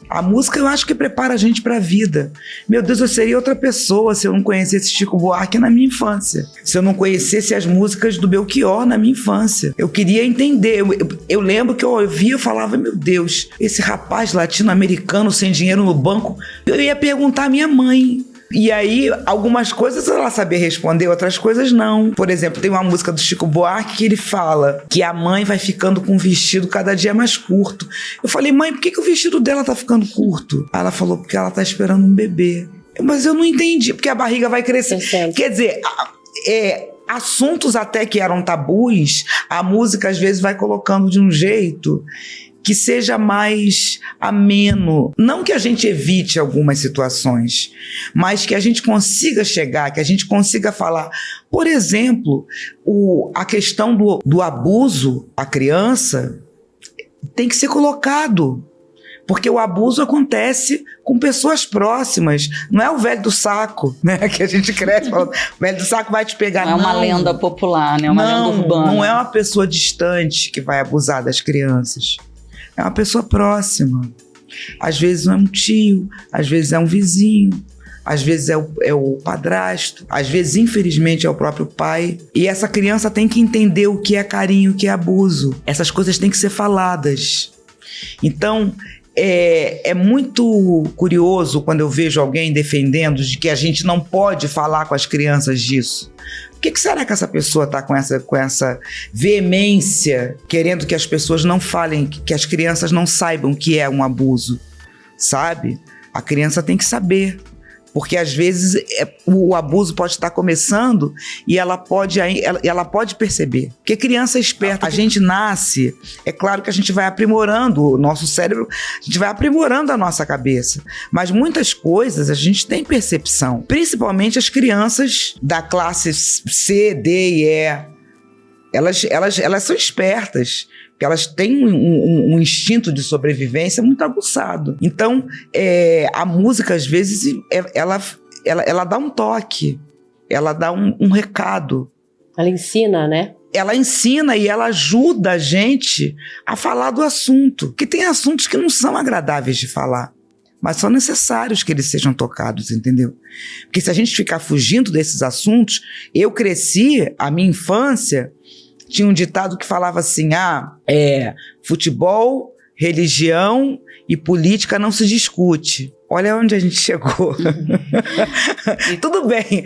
A música eu acho que prepara a gente para a vida. Meu Deus, eu seria outra pessoa se eu não conhecesse Chico Buarque na minha infância. Se eu não conhecesse as músicas do Belchior na minha infância. Eu queria entender. Eu lembro que eu ouvia e falava, meu Deus, esse rapaz latino-americano sem dinheiro no banco. Eu ia perguntar à minha mãe. E aí, algumas coisas ela sabia responder, outras coisas não. Por exemplo, tem uma música do Chico Buarque que ele fala que a mãe vai ficando com o vestido cada dia mais curto. Eu falei, mãe, por que o vestido dela tá ficando curto? Ela falou, porque ela tá esperando um bebê. Mas eu não entendi, porque a barriga vai crescer. Quer dizer, assuntos até que eram tabus, a música às vezes vai colocando de um jeito que seja mais ameno. Não que a gente evite algumas situações, mas que a gente consiga chegar, que a gente consiga falar. Por exemplo, a questão do abuso à criança tem que ser colocado. Porque o abuso acontece com pessoas próximas. Não é o velho do saco, né? Que a gente cresce falando, o velho do saco vai te pegar. Não é uma lenda popular, né? Uma lenda urbana. Não é uma pessoa distante que vai abusar das crianças. É uma pessoa próxima. Às vezes não é um tio, às vezes é um vizinho, às vezes é o padrasto, às vezes, infelizmente, é o próprio pai. E essa criança tem que entender o que é carinho, o que é abuso. Essas coisas têm que ser faladas. Então, é muito curioso quando eu vejo alguém defendendo de que a gente não pode falar com as crianças disso. Por que será que essa pessoa está com essa veemência, querendo que as pessoas não falem, que as crianças não saibam que é um abuso, sabe? A criança tem que saber, porque às vezes o abuso pode estar começando e ela pode perceber. Porque criança é esperta, a gente nasce, é claro que a gente vai aprimorando o nosso cérebro, a gente vai aprimorando a nossa cabeça, mas muitas coisas a gente tem percepção, principalmente as crianças da classe C, D e E, elas são espertas, porque elas têm um instinto de sobrevivência muito aguçado. Então, a música, às vezes, ela dá um toque, ela dá um recado. Ela ensina, né? Ela ensina e ela ajuda a gente a falar do assunto. Porque tem assuntos que não são agradáveis de falar, mas são necessários que eles sejam tocados, entendeu? Porque se a gente ficar fugindo desses assuntos... Eu cresci, a minha infância... Tinha um ditado que falava assim, futebol, religião e política não se discute. Olha onde a gente chegou. Tudo bem,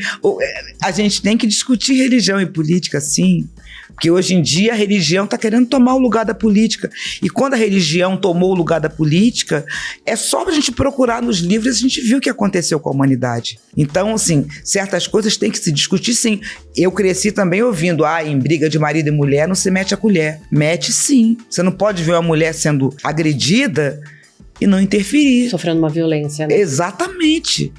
a gente tem que discutir religião e política, sim. Porque hoje em dia a religião está querendo tomar o lugar da política. E quando a religião tomou o lugar da política, é só a gente procurar nos livros, a gente viu o que aconteceu com a humanidade. Então, assim, certas coisas têm que se discutir, sim. Eu cresci também ouvindo, em briga de marido e mulher não se mete a colher. Mete, sim. Você não pode ver uma mulher sendo agredida e não interferir. Sofrendo uma violência, né? Exatamente.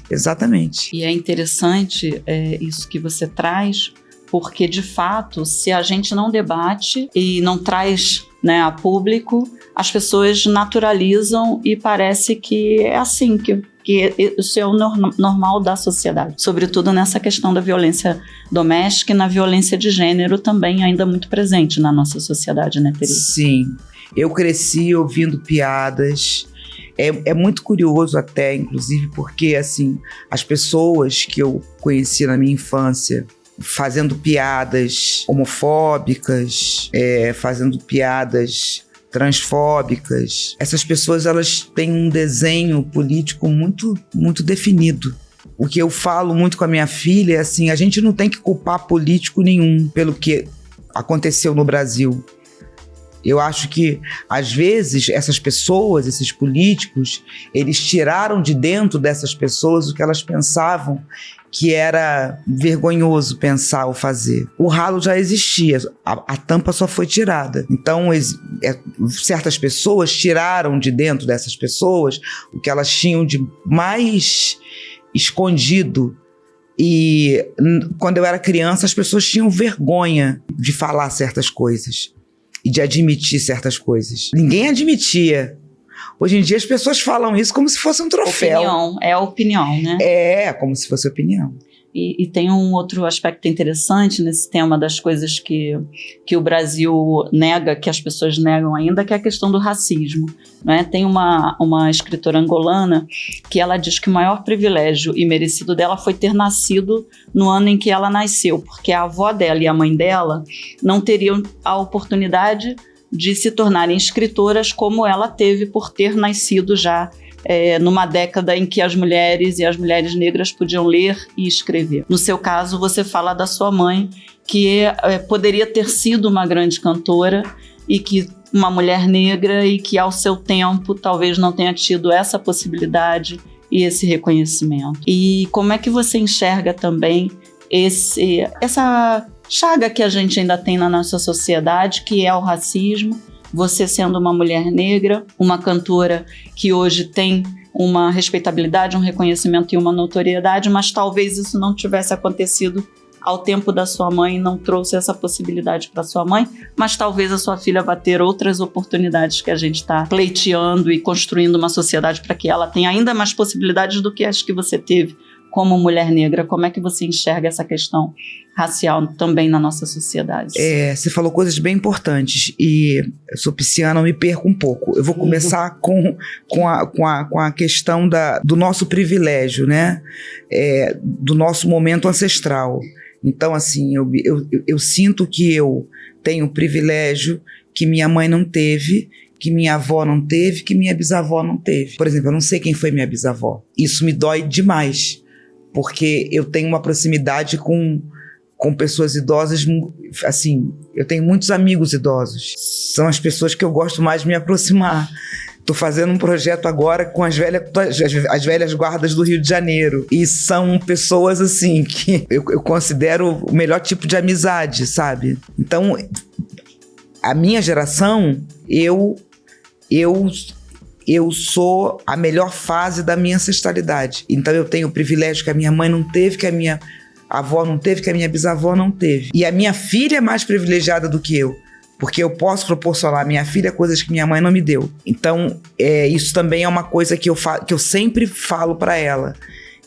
E é interessante isso que você traz, porque, de fato, se a gente não debate e não traz, né, a público, as pessoas naturalizam e parece que é assim, que isso é o normal da sociedade. Sobretudo nessa questão da violência doméstica e na violência de gênero também ainda muito presente na nossa sociedade, né, Teresa? Sim. Eu cresci ouvindo piadas. É muito curioso até, inclusive, porque, assim, as pessoas que eu conheci na minha infância fazendo piadas homofóbicas, fazendo piadas transfóbicas. Essas pessoas, elas têm um desenho político muito, muito definido. O que eu falo muito com a minha filha é assim, a gente não tem que culpar político nenhum pelo que aconteceu no Brasil. Eu acho que, às vezes, essas pessoas, esses políticos, eles tiraram de dentro dessas pessoas o que elas pensavam que era vergonhoso pensar ou fazer. O ralo já existia, a tampa só foi tirada. Então, certas pessoas tiraram de dentro dessas pessoas o que elas tinham de mais escondido. E quando eu era criança, as pessoas tinham vergonha de falar certas coisas e de admitir certas coisas. Ninguém admitia. Hoje em dia as pessoas falam isso como se fosse um troféu. Opinião, é a opinião, né? É, como se fosse opinião. E tem um outro aspecto interessante nesse tema das coisas que o Brasil nega, que as pessoas negam ainda, que é a questão do racismo, né? Tem uma escritora angolana que ela diz que o maior privilégio e merecido dela foi ter nascido no ano em que ela nasceu, porque a avó dela e a mãe dela não teriam a oportunidade de se tornarem escritoras como ela teve por ter nascido já numa década em que as mulheres e as mulheres negras podiam ler e escrever. No seu caso, você fala da sua mãe, que poderia ter sido uma grande cantora e que uma mulher negra e que ao seu tempo talvez não tenha tido essa possibilidade e esse reconhecimento. E como é que você enxerga também essa chaga que a gente ainda tem na nossa sociedade, que é o racismo? Você sendo uma mulher negra, uma cantora que hoje tem uma respeitabilidade, um reconhecimento e uma notoriedade, mas talvez isso não tivesse acontecido ao tempo da sua mãe, não trouxe essa possibilidade para sua mãe, mas talvez a sua filha vá ter outras oportunidades que a gente está pleiteando e construindo uma sociedade para que ela tenha ainda mais possibilidades do que as que você teve como mulher negra. Como é que você enxerga essa questão racial também na nossa sociedade? Você falou coisas bem importantes e eu sou pisciana, eu me perco um pouco. Eu vou começar com a questão do nosso privilégio, né? Do nosso momento ancestral. Então, assim, eu sinto que eu tenho privilégio que minha mãe não teve, que minha avó não teve, que minha bisavó não teve. Por exemplo, eu não sei quem foi minha bisavó. Isso me dói demais, porque eu tenho uma proximidade com pessoas idosas, assim, eu tenho muitos amigos idosos. São as pessoas que eu gosto mais de me aproximar. Estou fazendo um projeto agora com as velhas guardas do Rio de Janeiro. E são pessoas, assim, que eu considero o melhor tipo de amizade, sabe? Então, a minha geração, eu sou a melhor fase da minha ancestralidade. Então eu tenho o privilégio que a minha mãe não teve, que a minha avó não teve, que a minha bisavó não teve. E a minha filha é mais privilegiada do que eu, porque eu posso proporcionar à minha filha coisas que minha mãe não me deu. Então isso também é uma coisa que eu sempre falo para ela,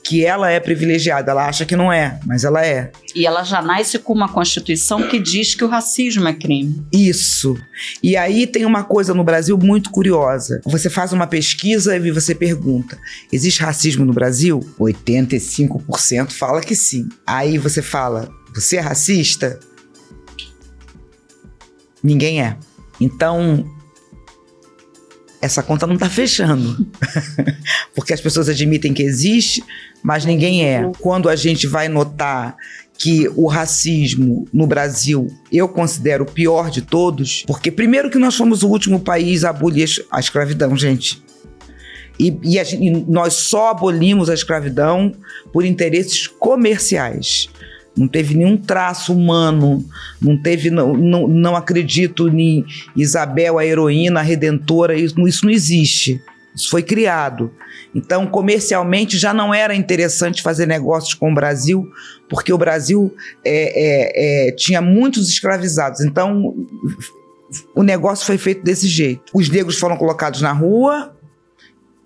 que ela é privilegiada. Ela acha que não é, mas ela é. E ela já nasce com uma Constituição que diz que o racismo é crime. Isso. E aí tem uma coisa no Brasil muito curiosa. Você faz uma pesquisa e você pergunta: existe racismo no Brasil? 85% fala que sim. Aí você fala: você é racista? Ninguém é. Então, essa conta não está fechando. Porque as pessoas admitem que existe, mas ninguém é. Quando a gente vai notar que o racismo no Brasil eu considero o pior de todos, porque primeiro que nós fomos o último país a abolir a escravidão, gente. E nós só abolimos a escravidão por interesses comerciais. Não teve nenhum traço humano, não acredito em Isabel, a heroína, a redentora, isso não existe. Isso foi criado. Então, comercialmente, já não era interessante fazer negócios com o Brasil, porque o Brasil tinha muitos escravizados. Então, o negócio foi feito desse jeito. Os negros foram colocados na rua,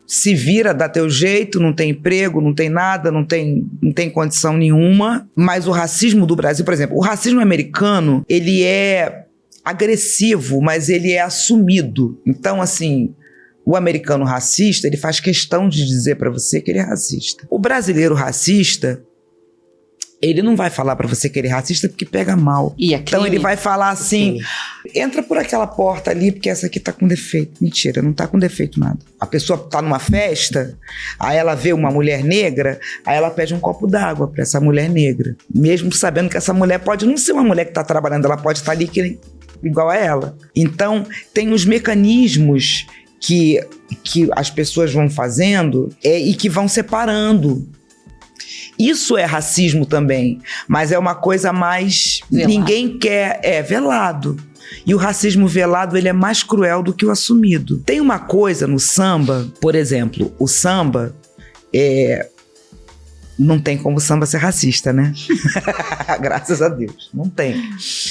se vira, dá teu jeito, não tem emprego, não tem nada, não tem condição nenhuma. Mas o racismo do Brasil, por exemplo, o racismo americano, ele é agressivo, mas ele é assumido. Então, assim, o americano racista, ele faz questão de dizer para você que ele é racista. O brasileiro racista, ele não vai falar para você que ele é racista porque pega mal. Então ele vai falar assim, entra por aquela porta ali porque essa aqui tá com defeito. Mentira, não tá com defeito nada. A pessoa tá numa festa, aí ela vê uma mulher negra, aí ela pede um copo d'água para essa mulher negra. Mesmo sabendo que essa mulher pode não ser uma mulher que tá trabalhando, ela pode estar ali igual a ela. Então tem os mecanismos que as pessoas vão fazendo e que vão separando. Isso é racismo também, mas é uma coisa mais... Velado. Ninguém quer... velado. E o racismo velado, ele é mais cruel do que o assumido. Tem uma coisa no samba, por exemplo, o samba não tem como o samba ser racista, né? Graças a Deus, não tem.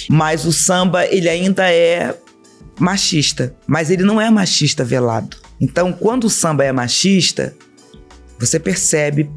Mas o samba, ele ainda é machista, mas ele não é machista velado. Então, quando o samba é machista, você percebe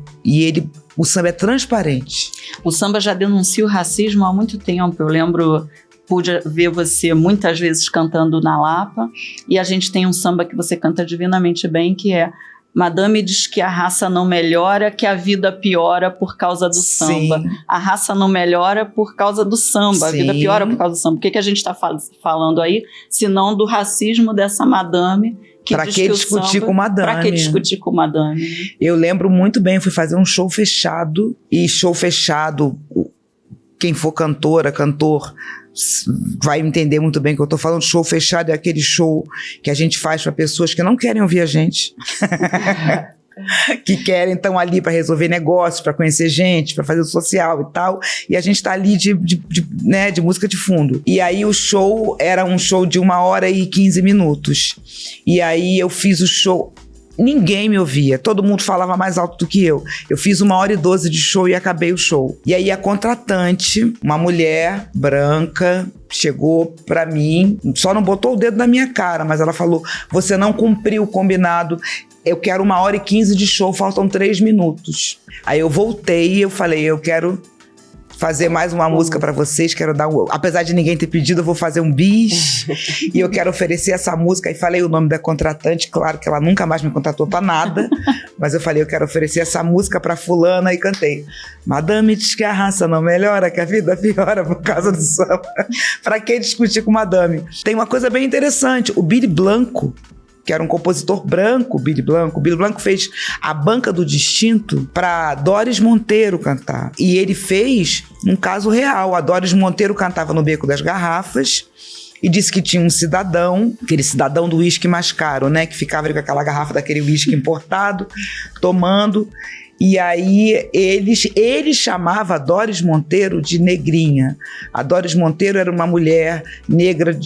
o samba é transparente. O samba já denuncia o racismo há muito tempo. Eu lembro, pude ver você muitas vezes cantando na Lapa, e a gente tem um samba que você canta divinamente bem, que é Madame diz que a raça não melhora, que a vida piora por causa do samba. Sim. A raça não melhora por causa do samba, Sim. A vida piora por causa do samba. O que a gente está falando aí, senão do racismo dessa madame? Para que discutir com madame? Para que discutir com madame? Eu lembro muito bem, eu fui fazer um show fechado, e show fechado, quem for cantor, vai entender muito bem que eu tô falando. Show fechado é aquele show que a gente faz para pessoas que não querem ouvir a gente. Que querem, estão ali para resolver negócios, para conhecer gente, para fazer o social e tal, e a gente tá ali de música de fundo. E aí o show era um show de 1h15, e aí eu fiz o show, ninguém me ouvia, todo mundo falava mais alto do que eu fiz 1h12 de show e acabei o show. E aí a contratante, uma mulher branca, chegou pra mim, só não botou o dedo na minha cara, mas ela falou, você não cumpriu o combinado, eu quero 1h15 de show, faltam 3 minutos. Aí eu voltei e eu falei, eu quero fazer mais uma música pra vocês, quero dar apesar de ninguém ter pedido, eu vou fazer um bis e eu quero oferecer essa música. E falei o nome da contratante, claro que ela nunca mais me contratou pra nada, mas eu falei, eu quero oferecer essa música pra fulana, e cantei. Madame diz que a raça não melhora, que a vida piora por causa do samba. Pra que discutir com madame? Tem uma coisa bem interessante, o Billy Blanco, que era um compositor branco, Billy Blanco fez A Banca do Distinto para Doris Monteiro cantar. E ele fez um caso real. A Doris Monteiro cantava no Beco das Garrafas e disse que tinha um cidadão, aquele cidadão do uísque mais caro, né? Que ficava com aquela garrafa daquele uísque importado, tomando. E aí ele chamava a Doris Monteiro de negrinha. A Doris Monteiro era uma mulher negra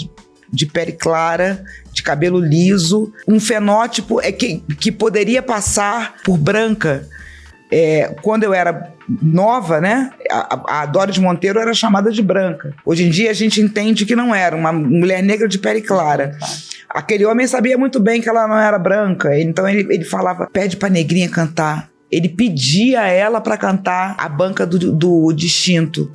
de pele clara, de cabelo liso, um fenótipo que poderia passar por branca. Quando eu era nova, né, a Doris Monteiro era chamada de branca. Hoje em dia a gente entende que não era, uma mulher negra de pele clara. Aquele homem sabia muito bem que ela não era branca, então ele falava, pede pra negrinha cantar. Ele pedia a ela para cantar A Banca do Distinto.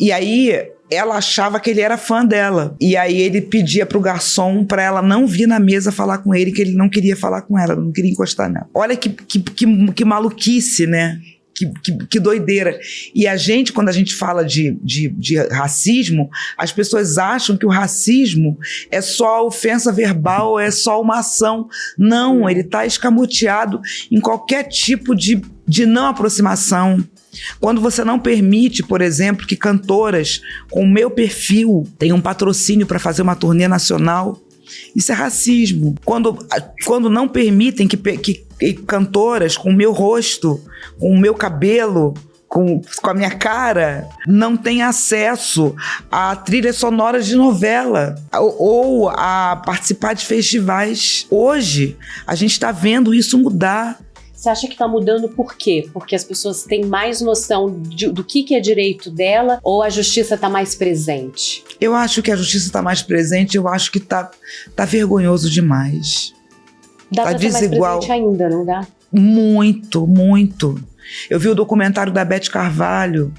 E aí ela achava que ele era fã dela. E aí ele pedia pro garçom pra ela não vir na mesa falar com ele, que ele não queria falar com ela, não queria encostar nela. Olha que maluquice, né? Que doideira. E a gente, quando a gente fala de racismo, as pessoas acham que o racismo é só ofensa verbal, é só uma ação. Não, ele está escamoteado em qualquer tipo de não aproximação. Quando você não permite, por exemplo, que cantoras com o meu perfil tenham um patrocínio para fazer uma turnê nacional, isso é racismo. Quando não permitem que cantoras com o meu rosto, com o meu cabelo, com a minha cara, não tenham acesso a trilhas sonoras de novela ou a participar de festivais. Hoje, a gente está vendo isso mudar. Você acha que está mudando por quê? Porque as pessoas têm mais noção do que é direito dela, ou a justiça está mais presente? Eu acho que a justiça está mais presente, eu acho que tá vergonhoso demais. Dá pra ser mais presente ainda, não dá? Muito, muito. Eu vi o documentário da Beth Carvalho,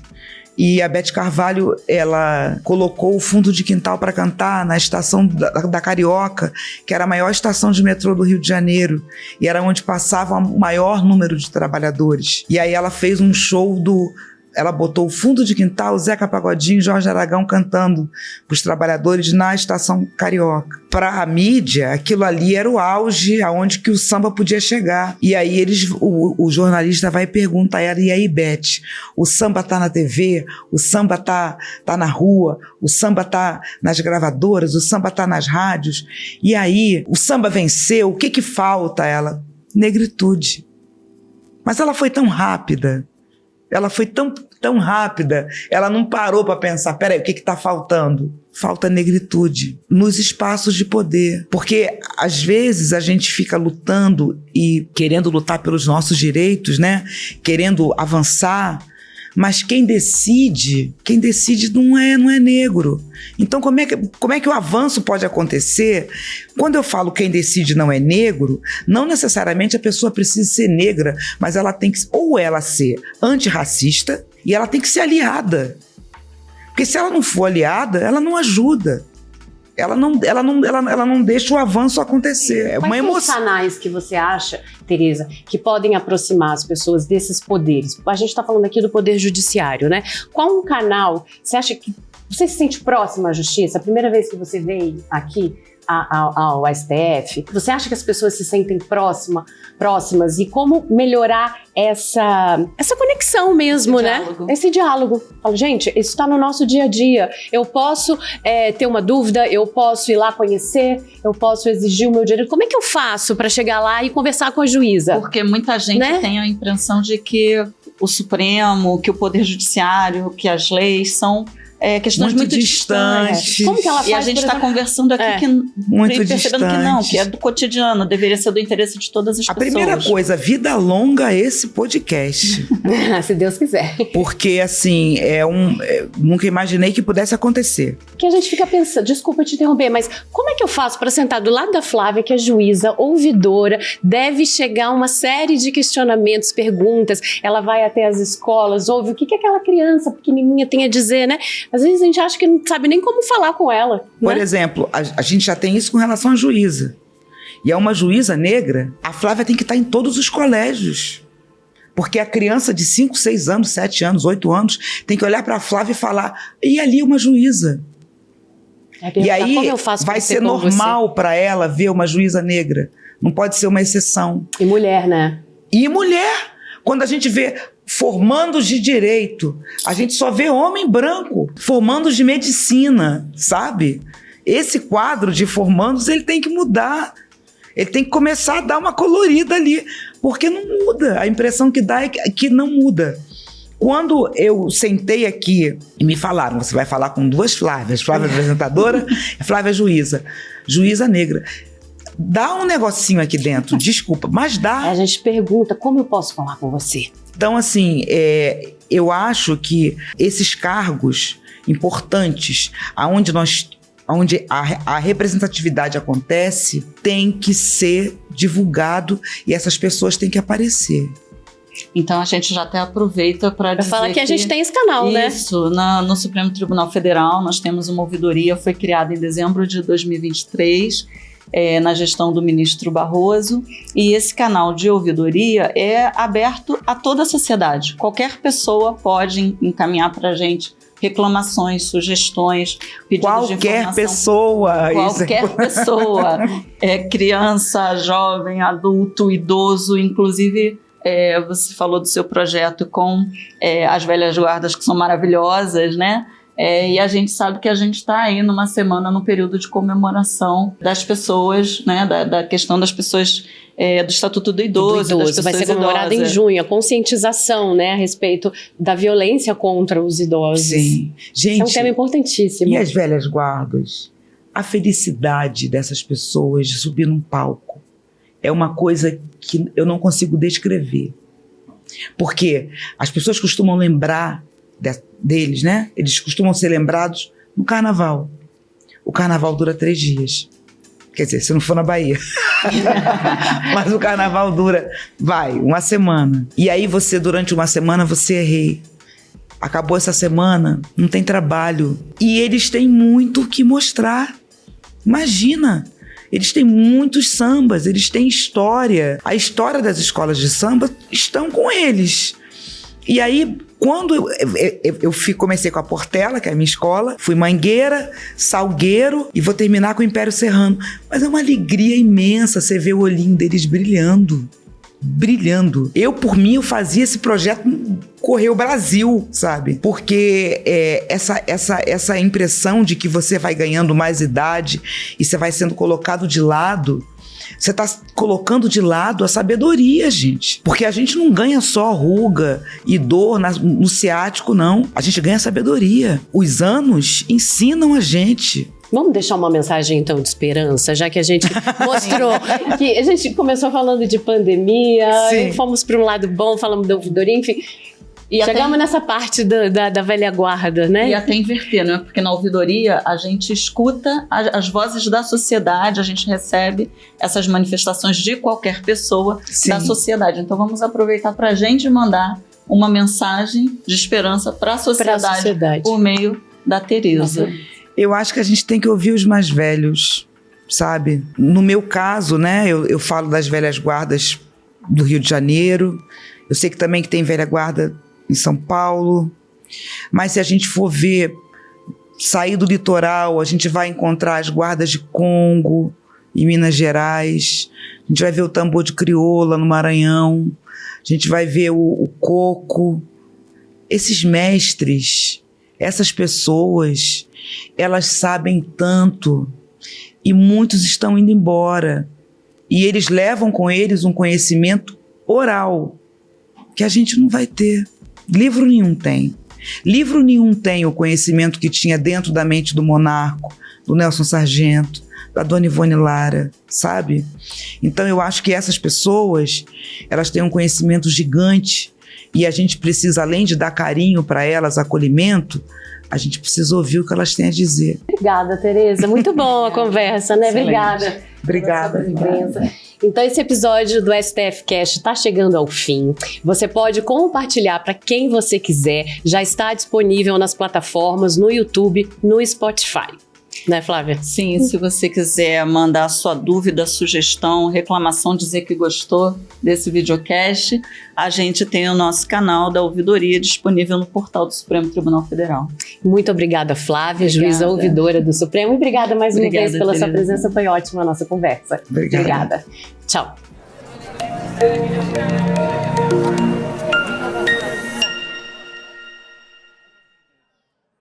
e a Beth Carvalho, ela colocou o fundo de quintal para cantar na estação da Carioca, que era a maior estação de metrô do Rio de Janeiro, e era onde passava o maior número de trabalhadores. E aí ela fez um show ela botou o fundo de quintal, Zeca Pagodinho e Jorge Aragão cantando para os trabalhadores na estação Carioca. Para a mídia, aquilo ali era o auge, aonde que o samba podia chegar. E aí o jornalista vai e pergunta a ela: e aí, Beth, o samba tá na TV, o samba tá na rua, o samba tá nas gravadoras, o samba tá nas rádios. E aí, o samba venceu, o que falta? Ela: negritude. Mas ela foi tão rápida. Ela foi tão rápida, ela não parou para pensar, peraí, o que está faltando? Falta negritude nos espaços de poder. Porque, às vezes, a gente fica lutando e querendo lutar pelos nossos direitos, né? Querendo avançar, mas quem decide não é negro. Então, como é que o avanço pode acontecer? Quando eu falo quem decide não é negro, não necessariamente a pessoa precisa ser negra, mas ela tem que, ou ela ser antirracista, e ela tem que ser aliada. Porque se ela não for aliada, ela não ajuda. Ela não deixa o avanço acontecer. É uma emoção. Quais são os canais que você acha, Tereza, que podem aproximar as pessoas desses poderes? A gente está falando aqui do poder judiciário, né? Qual um canal você acha que você se sente próximo à justiça? A primeira vez que você veio aqui ao STF, você acha que as pessoas se sentem próximas e como melhorar essa conexão mesmo, né? Esse diálogo. Falo, gente, isso está no nosso dia a dia. Eu posso ter uma dúvida, eu posso ir lá conhecer, eu posso exigir o meu direito. Como é que eu faço para chegar lá e conversar com a juíza? Porque muita gente, né, tem a impressão de que o Supremo, que o Poder Judiciário, que as leis são questões muito distantes. Como que ela faz, e a gente está conversando aqui que muito percebendo que não, que é do cotidiano, deveria ser do interesse de todas as pessoas. A primeira coisa, vida longa a esse podcast. Se Deus quiser. Porque, assim, nunca imaginei que pudesse acontecer. Que a gente fica pensando, desculpa te interromper, mas como é que eu faço para sentar do lado da Flávia, que é juíza, ouvidora, deve chegar uma série de questionamentos, perguntas, ela vai até as escolas, ouve o que aquela criança pequenininha tem a dizer, né? Às vezes a gente acha que não sabe nem como falar com ela. Por exemplo, a gente já tem isso com relação à juíza. E é uma juíza negra, a Flávia tem que estar em todos os colégios. Porque a criança de 5, 6 anos, 7 anos, 8 anos, tem que olhar para a Flávia e falar: e ali uma juíza? E aí vai ser normal para ela ver uma juíza negra. Não pode ser uma exceção. E mulher, né? E mulher. Quando a gente vê formandos de direito, a gente só vê homem branco, formandos de medicina, sabe? Esse quadro de formandos, ele tem que mudar. Ele tem que começar a dar uma colorida ali, porque não muda. A impressão que dá é que não muda. Quando eu sentei aqui e me falaram, você vai falar com 2 Flávias, Flávia apresentadora e Flávia juíza negra. Dá um negocinho aqui dentro, desculpa, mas dá. A gente pergunta, como eu posso falar com você? Então, assim, eu acho que esses cargos importantes, onde a representatividade acontece, tem que ser divulgado e essas pessoas têm que aparecer. Então a gente já até aproveita para dizer falar que a gente tem esse canal, né? Isso, no Supremo Tribunal Federal nós temos uma ouvidoria, foi criada em dezembro de 2023 na gestão do ministro Barroso, e esse canal de ouvidoria é aberto a toda a sociedade. Qualquer pessoa pode encaminhar para a gente reclamações, sugestões, pedidos de informação. Qualquer pessoa, criança, jovem, adulto, idoso, inclusive você falou do seu projeto com as velhas guardas, que são maravilhosas, né? E a gente sabe que a gente está aí numa semana, num período de comemoração das pessoas, né? Da questão das pessoas do Estatuto do Idoso. Das pessoas vai ser comemorado em junho, a conscientização, né, a respeito da violência contra os idosos. Sim. Gente, é um tema importantíssimo. E as velhas guardas? A felicidade dessas pessoas de subir num palco é uma coisa que eu não consigo descrever. Porque as pessoas costumam lembrar deles, né? Eles costumam ser lembrados no carnaval. O carnaval dura 3 dias. Quer dizer, se não for na Bahia. Mas o carnaval dura, uma semana. E aí você, durante uma semana, você é rei. Acabou essa semana, não tem trabalho. E eles têm muito o que mostrar. Imagina! Eles têm muitos sambas, eles têm história. A história das escolas de samba estão com eles. E aí, quando eu comecei com a Portela, que é a minha escola, fui Mangueira, Salgueiro e vou terminar com o Império Serrano. Mas é uma alegria imensa você ver o olhinho deles brilhando. Brilhando. Eu, por mim, eu fazia esse projeto correr o Brasil, sabe? Porque essa impressão de que você vai ganhando mais idade e você vai sendo colocado de lado... Você está colocando de lado a sabedoria, gente. Porque a gente não ganha só ruga e dor no ciático, não. A gente ganha sabedoria. Os anos ensinam a gente. Vamos deixar uma mensagem, então, de esperança, já que a gente mostrou que a gente começou falando de pandemia, fomos para um lado bom, falamos da ouvidoria, enfim... E chegamos nessa parte da velha guarda, né? E até inverter, né? Porque na ouvidoria a gente escuta as vozes da sociedade, a gente recebe essas manifestações de qualquer pessoa da sociedade. Então vamos aproveitar para a gente mandar uma mensagem de esperança para a sociedade por meio da Tereza. Eu acho que a gente tem que ouvir os mais velhos, sabe? No meu caso, né? Eu falo das velhas guardas do Rio de Janeiro. Eu sei que também que tem velha guarda em São Paulo, mas se a gente for ver, sair do litoral, a gente vai encontrar as guardas de Congo, em Minas Gerais, a gente vai ver o tambor de crioula no Maranhão, a gente vai ver o coco. Esses mestres, essas pessoas, elas sabem tanto e muitos estão indo embora e eles levam com eles um conhecimento oral que a gente não vai ter. Livro nenhum tem. Livro nenhum tem o conhecimento que tinha dentro da mente do Monarco, do Nelson Sargento, da Dona Ivone Lara, sabe? Então eu acho que essas pessoas, elas têm um conhecimento gigante e a gente precisa, além de dar carinho para elas, acolhimento, a gente precisa ouvir o que elas têm a dizer. Obrigada, Tereza. Muito bom a conversa, né? Excelente. Obrigada. Então esse episódio do STF Cast está chegando ao fim. Você pode compartilhar para quem você quiser. Já está disponível nas plataformas, no YouTube, no Spotify. Né, Flávia? Sim, se você quiser mandar sua dúvida, sugestão, reclamação, dizer que gostou desse videocast, a gente tem o nosso canal da ouvidoria disponível no portal do Supremo Tribunal Federal. Muito obrigada, Flávia, juíza ouvidora do Supremo. E obrigada mais uma vez pela sua presença. Foi ótima a nossa conversa. Obrigada. Tchau.